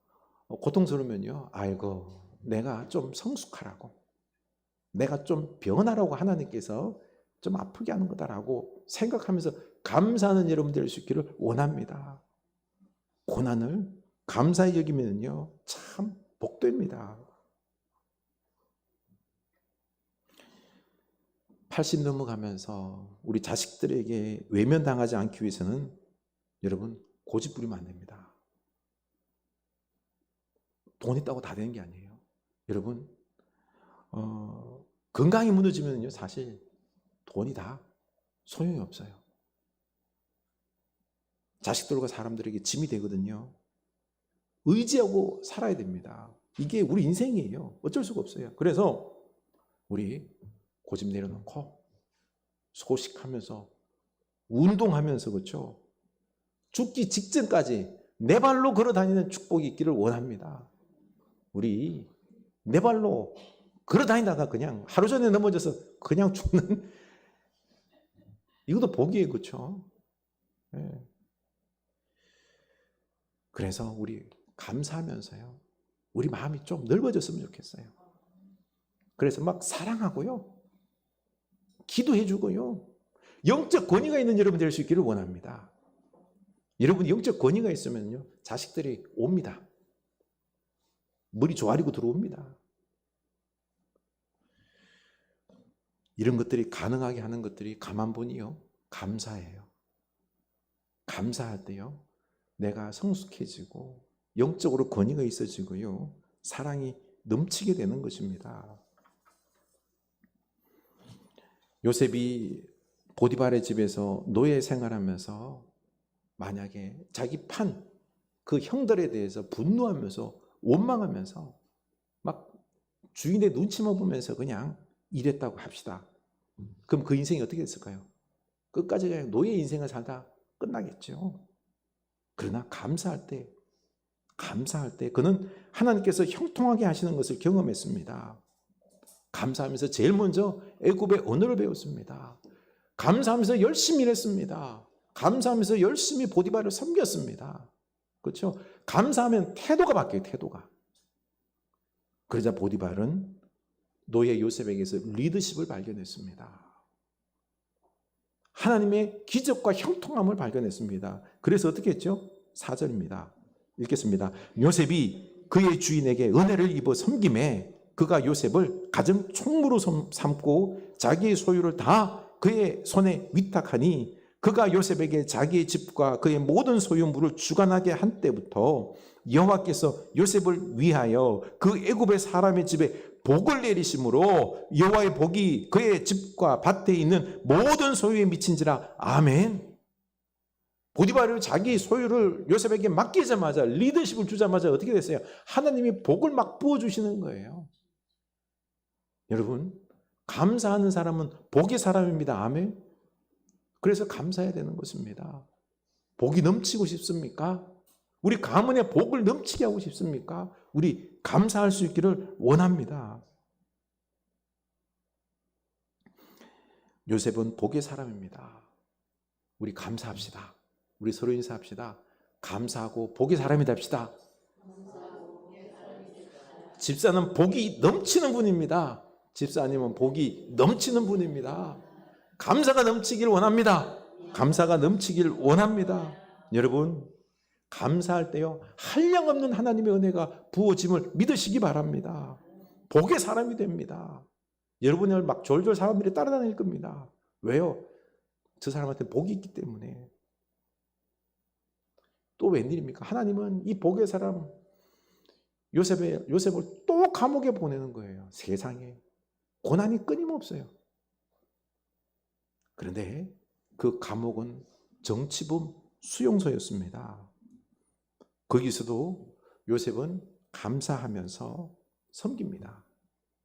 고통스러우면요, 아이고 내가 좀 성숙하라고, 내가 좀 변하라고 하나님께서 좀 아프게 하는 거다라고 생각하면서 감사하는 여러분 될 수 있기를 원합니다. 고난을 감사히 여기면요, 참 복됩니다. 80 넘어가면서 우리 자식들에게 외면당하지 않기 위해서는 여러분 고집 부리면 안 됩니다. 돈 있다고 다 되는 게 아니에요. 여러분 건강이 무너지면요, 사실 돈이 다 소용이 없어요. 자식들과 사람들에게 짐이 되거든요. 의지하고 살아야 됩니다. 이게 우리 인생이에요. 어쩔 수가 없어요. 그래서 우리 고집 내려놓고 소식하면서 운동하면서, 그렇죠? 죽기 직전까지 내 발로 걸어 다니는 축복이 있기를 원합니다. 우리 내 발로 걸어 다니다가 그냥 하루 전에 넘어져서 그냥 죽는, 이것도 복이에요, 그렇죠? 네. 그래서 우리 감사하면서요, 우리 마음이 좀 넓어졌으면 좋겠어요. 그래서 막 사랑하고요, 기도해주고요, 영적 권위가 있는 여러분 될 수 있기를 원합니다. 여러분이 영적 권위가 있으면요, 자식들이 옵니다. 머리 조아리고 들어옵니다. 이런 것들이 가능하게 하는 것들이 가만 보니요, 감사예요. 감사할 때요, 내가 성숙해지고 영적으로 권위가 있어지고요, 사랑이 넘치게 되는 것입니다. 요셉이 보디발의 집에서 노예 생활하면서 만약에 자기 판 그 형들에 대해서 분노하면서 원망하면서 막 주인의 눈치만 보면서 그냥 일했다고 합시다. 그럼 그 인생이 어떻게 됐을까요? 끝까지 그냥 노예 인생을 살다 끝나겠죠. 그러나 감사할 때 그는 하나님께서 형통하게 하시는 것을 경험했습니다. 감사하면서 제일 먼저 애굽의 언어를 배웠습니다. 감사하면서 열심히 일했습니다. 감사하면서 열심히 보디발을 섬겼습니다. 그렇죠? 감사하면 태도가 바뀌어요. 태도가. 그러자 보디발은 노예 요셉에게서 리더십을 발견했습니다. 하나님의 기적과 형통함을 발견했습니다. 그래서 어떻게 했죠? 4절입니다. 읽겠습니다. 요셉이 그의 주인에게 은혜를 입어 섬김에 그가 요셉을 가정 총무로 삼고 자기의 소유를 다 그의 손에 위탁하니 그가 요셉에게 자기의 집과 그의 모든 소유물을 주관하게 한 때부터 여호와께서 요셉을 위하여 그 애굽의 사람의 집에 복을 내리심으로 여호와의 복이 그의 집과 밭에 있는 모든 소유에 미친지라. 아멘. 보디발이 자기 소유를 요셉에게 맡기자마자, 리더십을 주자마자 어떻게 됐어요? 하나님이 복을 막 부어주시는 거예요. 여러분, 감사하는 사람은 복의 사람입니다. 아멘. 그래서 감사해야 되는 것입니다. 복이 넘치고 싶습니까? 우리 가문에 복을 넘치게 하고 싶습니까? 우리 감사할 수 있기를 원합니다. 요셉은 복의 사람입니다. 우리 감사합시다. 우리 서로 인사합시다. 감사하고 복의 사람이 됩시다. 집사는 복이 넘치는 분입니다. 집사님은 복이 넘치는 분입니다. 감사가 넘치길 원합니다. 감사가 넘치길 원합니다. 여러분, 감사할 때요, 한량없는 하나님의 은혜가 부어짐을 믿으시기 바랍니다. 복의 사람이 됩니다. 여러분을 막 졸졸 사람들이 따라다닐 겁니다. 왜요? 저 사람한테 복이 있기 때문에. 또 웬일입니까? 하나님은 이 복의 사람 요셉을 또 감옥에 보내는 거예요. 세상에 고난이 끊임없어요. 그런데 그 감옥은 정치범 수용소였습니다. 거기서도 요셉은 감사하면서 섬깁니다.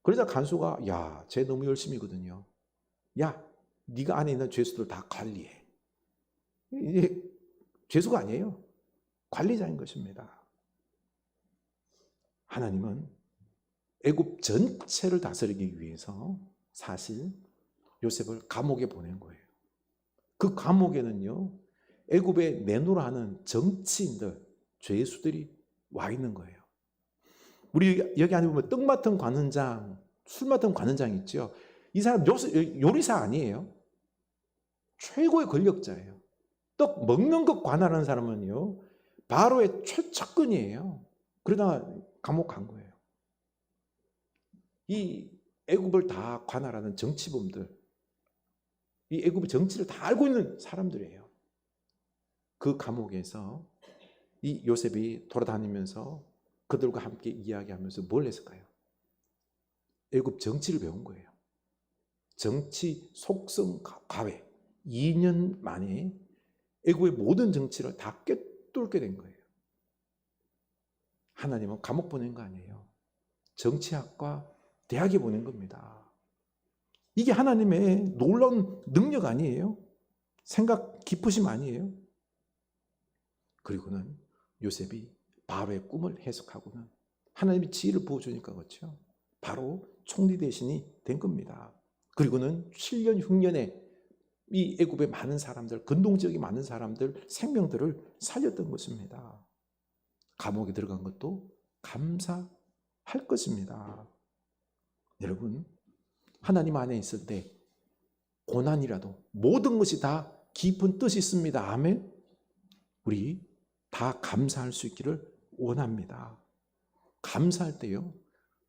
그러자 간수가 야, 쟤 너무 열심히거든요. 야, 네가 안에 있는 죄수들 다 관리해. 이게 죄수가 아니에요. 관리자인 것입니다. 하나님은 애굽 전체를 다스리기 위해서 사실 요셉을 감옥에 보낸 거예요. 그 감옥에는요, 애굽에 내노라 하는 정치인들, 죄수들이 와 있는 거예요. 우리 여기 안에 보면 떡 맡은 관원장, 술 맡은 관원장 있죠. 이 사람 요리사 아니에요. 최고의 권력자예요. 떡 먹는 것 관할하는 사람은요, 바로의 최측근이에요. 그러다가 감옥 간 거예요. 이 애굽을 다 관할하는 정치범들, 이 애굽의 정치를 다 알고 있는 사람들이에요. 그 감옥에서 이 요셉이 돌아다니면서 그들과 함께 이야기하면서 뭘 했을까요? 애굽 정치를 배운 거예요. 정치 속성 과외. 2년 만에 애굽의 모든 정치를 다 꿰뚫게 된 거예요. 하나님은 감옥 보낸 거 아니에요. 정치학과 대학에 보낸 겁니다. 이게 하나님의 놀라운 능력 아니에요? 생각 깊으심 아니에요? 그리고는 요셉이 바로의 꿈을 해석하고는 하나님이 지혜를 부어주니까 그렇죠. 바로 총리 대신이 된 겁니다. 그리고는 7년 흉년에 이 애굽의 많은 사람들, 근동 지역의 많은 사람들 생명들을 살렸던 것입니다. 감옥에 들어간 것도 감사할 것입니다. 여러분, 하나님 안에 있을 때 고난이라도 모든 것이 다 깊은 뜻이 있습니다. 아멘. 우리 다 감사할 수 있기를 원합니다. 감사할 때요,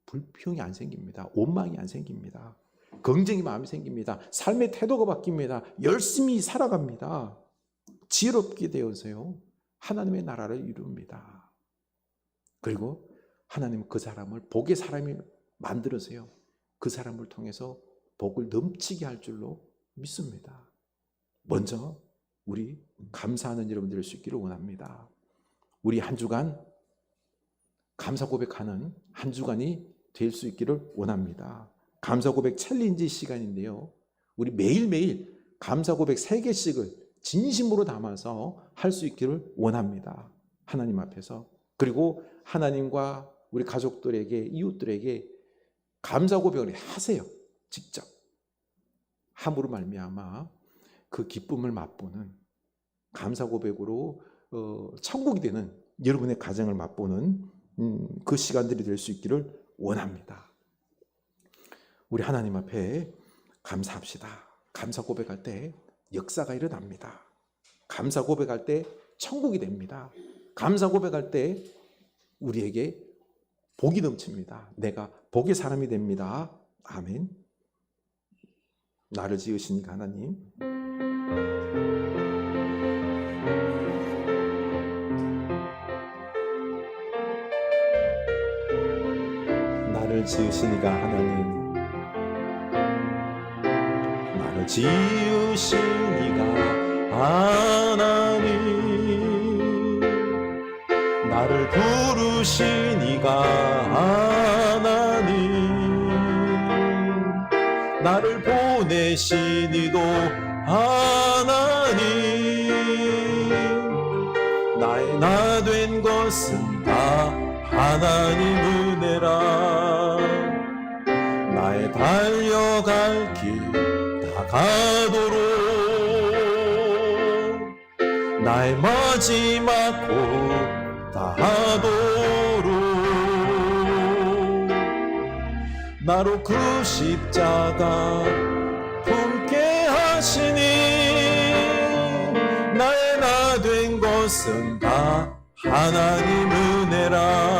불평이 안 생깁니다. 원망이 안 생깁니다. 긍정의 마음이 생깁니다. 삶의 태도가 바뀝니다. 열심히 살아갑니다. 지혜롭게 되어서요, 하나님의 나라를 이룹니다. 그리고 하나님은 그 사람을 복의 사람이 만들어서요, 그 사람을 통해서 복을 넘치게 할 줄로 믿습니다. 먼저 우리 감사하는 여러분들 될 수 있기를 원합니다. 우리 한 주간 감사 고백하는 한 주간이 될 수 있기를 원합니다. 감사 고백 챌린지 시간인데요, 우리 매일매일 감사 고백 3개씩을 진심으로 담아서 할 수 있기를 원합니다. 하나님 앞에서. 그리고 하나님과 우리 가족들에게, 이웃들에게 감사 고백을 하세요. 직접. 함으로 말미암아 그 기쁨을 맛보는 감사 고백으로 천국이 되는 여러분의 가정을 맛보는 그 시간들이 될 수 있기를 원합니다. 우리 하나님 앞에 감사합시다. 감사 고백할 때 역사가 일어납니다. 감사 고백할 때 천국이 됩니다. 감사 고백할 때 우리에게 복이 넘칩니다. 내가 복의 사람이 됩니다. 아멘. 나를 지으신 하나님, 나를 지으신 이가 하나님, 나를 지으신 이가 하나님, 나를 부르신 이가 하나님, 나를 보내신 이도 하나님, 나의 나 된 것은 다 하나님 은혜라. 나의 달려갈 길 다 가도록 나의 마지막 곡 다 하도록 나로 그 십자가 품게 하시니 나의 나 된 것은 다 하나님 은혜라.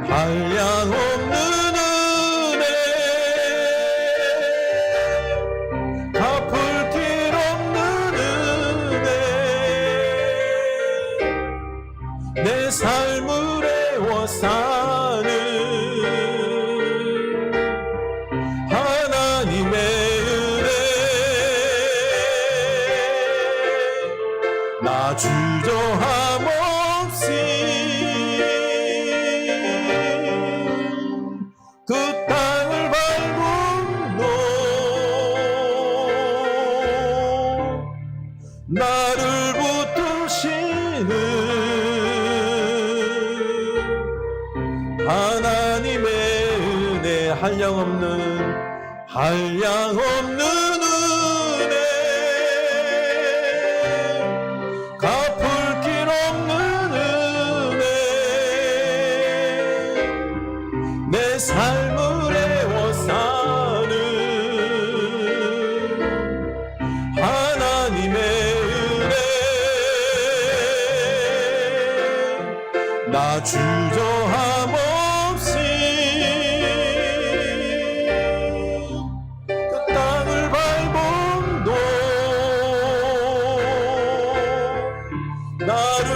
한량없는 은혜, 갚을 길 없는 은혜, 내 삶을 애워사는 하나님의 은혜. 나 주저함 없이 그 땅을 밟은 너, 나를 붙드시는 하나님의 은혜, 한량없는 은혜, 갚을 길 없는 은혜, 내 삶을 애워사는 하나님의 은혜. 나 주저함 없이 그 땅을 밟은 너, 나를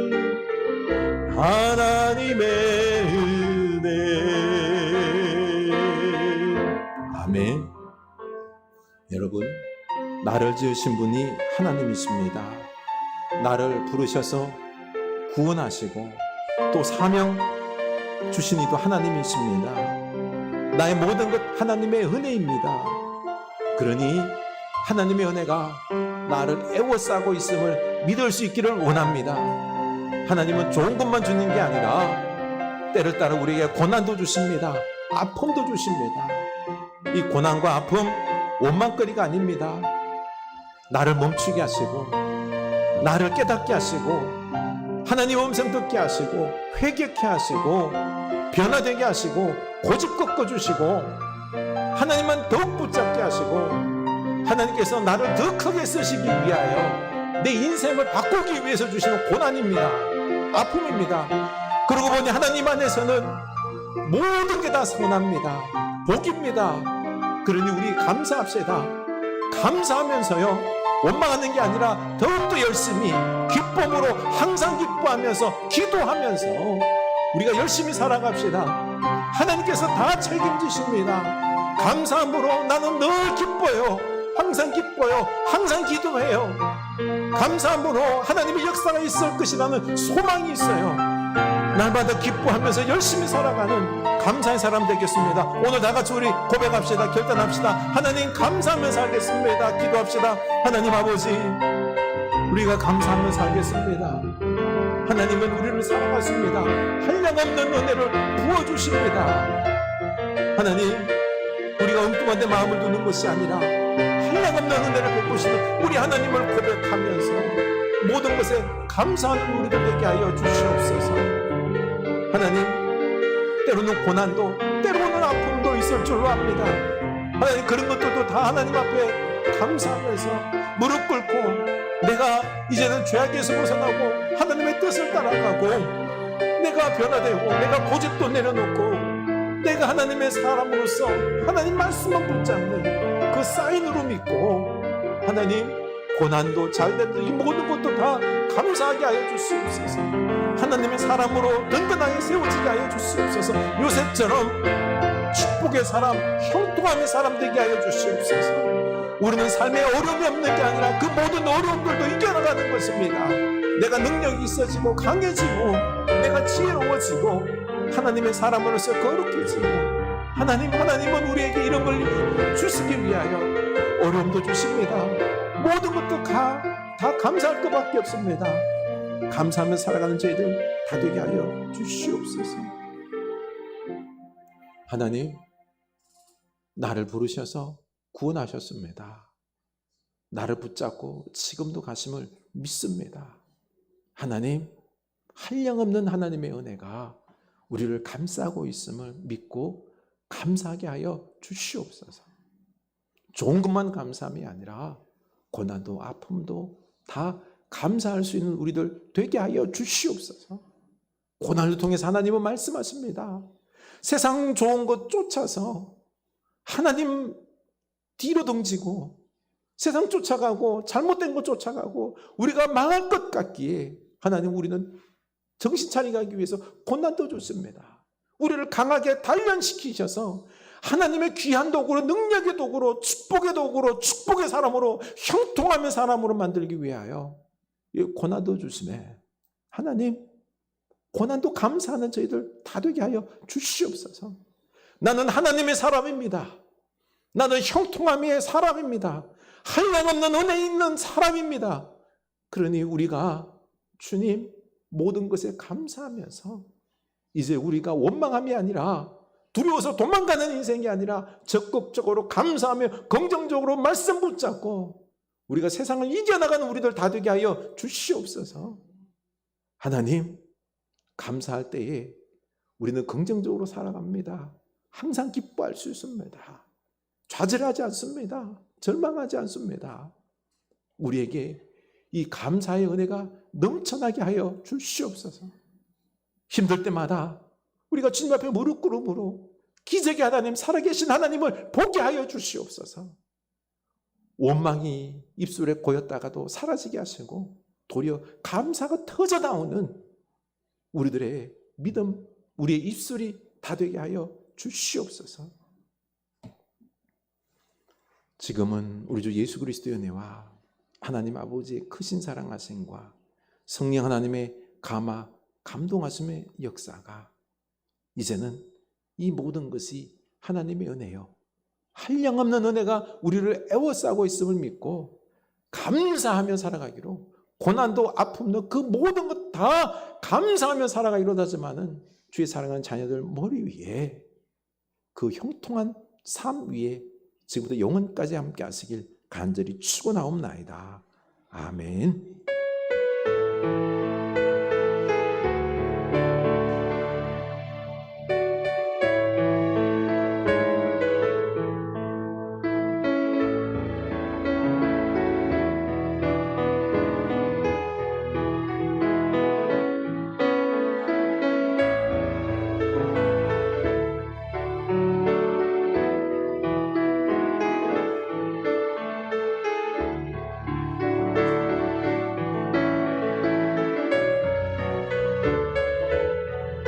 붙드시는 하나님의 은혜. 아멘. 여러분, 나를 지으신 분이 하나님이십니다. 나를 부르셔서 구원하시고 또 사명 주신 이도 하나님이십니다. 나의 모든 것 하나님의 은혜입니다. 그러니 하나님의 은혜가 나를 애워싸고 있음을 믿을 수 있기를 원합니다. 하나님은 좋은 것만 주는 게 아니라 때를 따라 우리에게 고난도 주십니다. 아픔도 주십니다. 이 고난과 아픔 원망거리가 아닙니다. 나를 멈추게 하시고 나를 깨닫게 하시고 하나님 음성 듣게 하시고 회개케 하시고 변화되게 하시고 고집 꺾어주시고 하나님만 더욱 붙잡게 하시고 하나님께서 나를 더 크게 쓰시기 위하여 내 인생을 바꾸기 위해서 주시는 고난입니다. 아픔입니다. 그러고 보니 하나님 안에서는 모든 게 다 선합니다. 복입니다. 그러니 우리 감사합시다. 감사하면서요, 원망하는 게 아니라 더욱더 열심히 기쁨으로 항상 기뻐하면서 기도하면서 우리가 열심히 살아갑시다. 하나님께서 다 책임지십니다. 감사함으로 나는 늘 기뻐요. 항상 기뻐요. 항상 기도해요. 감사함으로 하나님의 역사가 있을 것이라는 소망이 있어요. 날마다 기뻐하면서 열심히 살아가는 감사의 사람 되겠습니다. 오늘 다 같이 우리 고백합시다. 결단합시다. 하나님 감사하며 살겠습니다. 기도합시다. 하나님 아버지, 우리가 감사하며 살겠습니다. 하나님은 우리를 사랑하십니다. 한량없는 은혜를 부어주십니다. 하나님, 우리가 엉뚱한 데 마음을 두는 것이 아니라 한량없는 은혜를 베푸시는 우리 하나님을 고백하면서 모든 것에 감사하는 우리들 되게 하여 주시옵소서. 하나님, 때로는 고난도 때로는 아픔도 있을 줄로 압니다. 하나님, 그런 것들도 다 하나님 앞에 감사하면서 무릎 꿇고 내가 이제는 죄악에서 벗어나고 하나님의 뜻을 따라가고 내가 변화되고 내가 고집도 내려놓고 내가 하나님의 사람으로서 하나님 말씀만 붙잡는 그 사인으로 믿고 하나님, 고난도 잘됨도 이 모든 것도 다 감사하게 하여 주시옵소서. 하나님의 사람으로 든든하게 세워지게 하여 주시옵소서. 요셉처럼 축복의 사람, 형통함의 사람 되게 하여 주시옵소서. 우리는 삶에 어려움이 없는 게 아니라 그 모든 어려움들도 이겨나가는 것입니다. 내가 능력이 있어지고 강해지고 내가 지혜로워지고 하나님의 사람으로서 거룩해지고 하나님은 우리에게 이런 걸 주시기 위하여 어려움도 주십니다. 모든 것도 다 감사할 것밖에 없습니다. 감사하며 살아가는 저희들 다 되게 하여 주시옵소서. 하나님, 나를 부르셔서 구원하셨습니다. 나를 붙잡고 지금도 가심을 믿습니다. 하나님, 한량없는 하나님의 은혜가 우리를 감싸고 있음을 믿고 감사하게 하여 주시옵소서. 좋은 것만 감사함이 아니라 고난도 아픔도 다 감사할 수 있는 우리들 되게 하여 주시옵소서. 고난을 통해서 하나님은 말씀하십니다. 세상 좋은 것 쫓아서 하나님 뒤로 등지고 세상 쫓아가고 잘못된 것 쫓아가고 우리가 망할 것 같기에 하나님, 우리는 정신 차리게 하기 위해서 고난도 줬습니다. 우리를 강하게 단련시키셔서 하나님의 귀한 도구로, 능력의 도구로, 축복의 도구로, 축복의 사람으로, 형통함의 사람으로 만들기 위하여 고난도 주시네. 하나님, 고난도 감사하는 저희들 다 되게 하여 주시옵소서. 나는 하나님의 사람입니다. 나는 형통함의 사람입니다. 한량없는 은혜 있는 사람입니다. 그러니 우리가 주님 모든 것에 감사하면서 이제 우리가 원망함이 아니라 두려워서 도망가는 인생이 아니라 적극적으로 감사하며 긍정적으로 말씀 붙잡고 우리가 세상을 이겨나가는 우리들 다 되게 하여 주시옵소서. 하나님, 감사할 때에 우리는 긍정적으로 살아갑니다. 항상 기뻐할 수 있습니다. 좌절하지 않습니다. 절망하지 않습니다. 우리에게 이 감사의 은혜가 넘쳐나게 하여 주시옵소서. 힘들 때마다 우리가 주님 앞에 무릎 꿇음으로 기적의 하나님, 살아계신 하나님을 보게 하여 주시옵소서. 원망이 입술에 고였다가도 사라지게 하시고 도리어 감사가 터져나오는 우리들의 믿음, 우리의 입술이 다 되게 하여 주시옵소서. 지금은 우리 주 예수 그리스도의 은혜와 하나님 아버지의 크신 사랑하심과 성령 하나님의 감동하심의 역사가 이제는 이 모든 것이 하나님의 은혜요, 한량없는 은혜가 우리를 애워싸고 있음을 믿고 감사하며 살아가기로, 고난도 아픔도 그 모든 것 다 감사하며 살아가기로 하지만은 주의 사랑하는 자녀들 머리 위에 그 형통한 삶 위에 지금부터 영원까지 함께 하시길 간절히 축원하옵나이다. 아멘.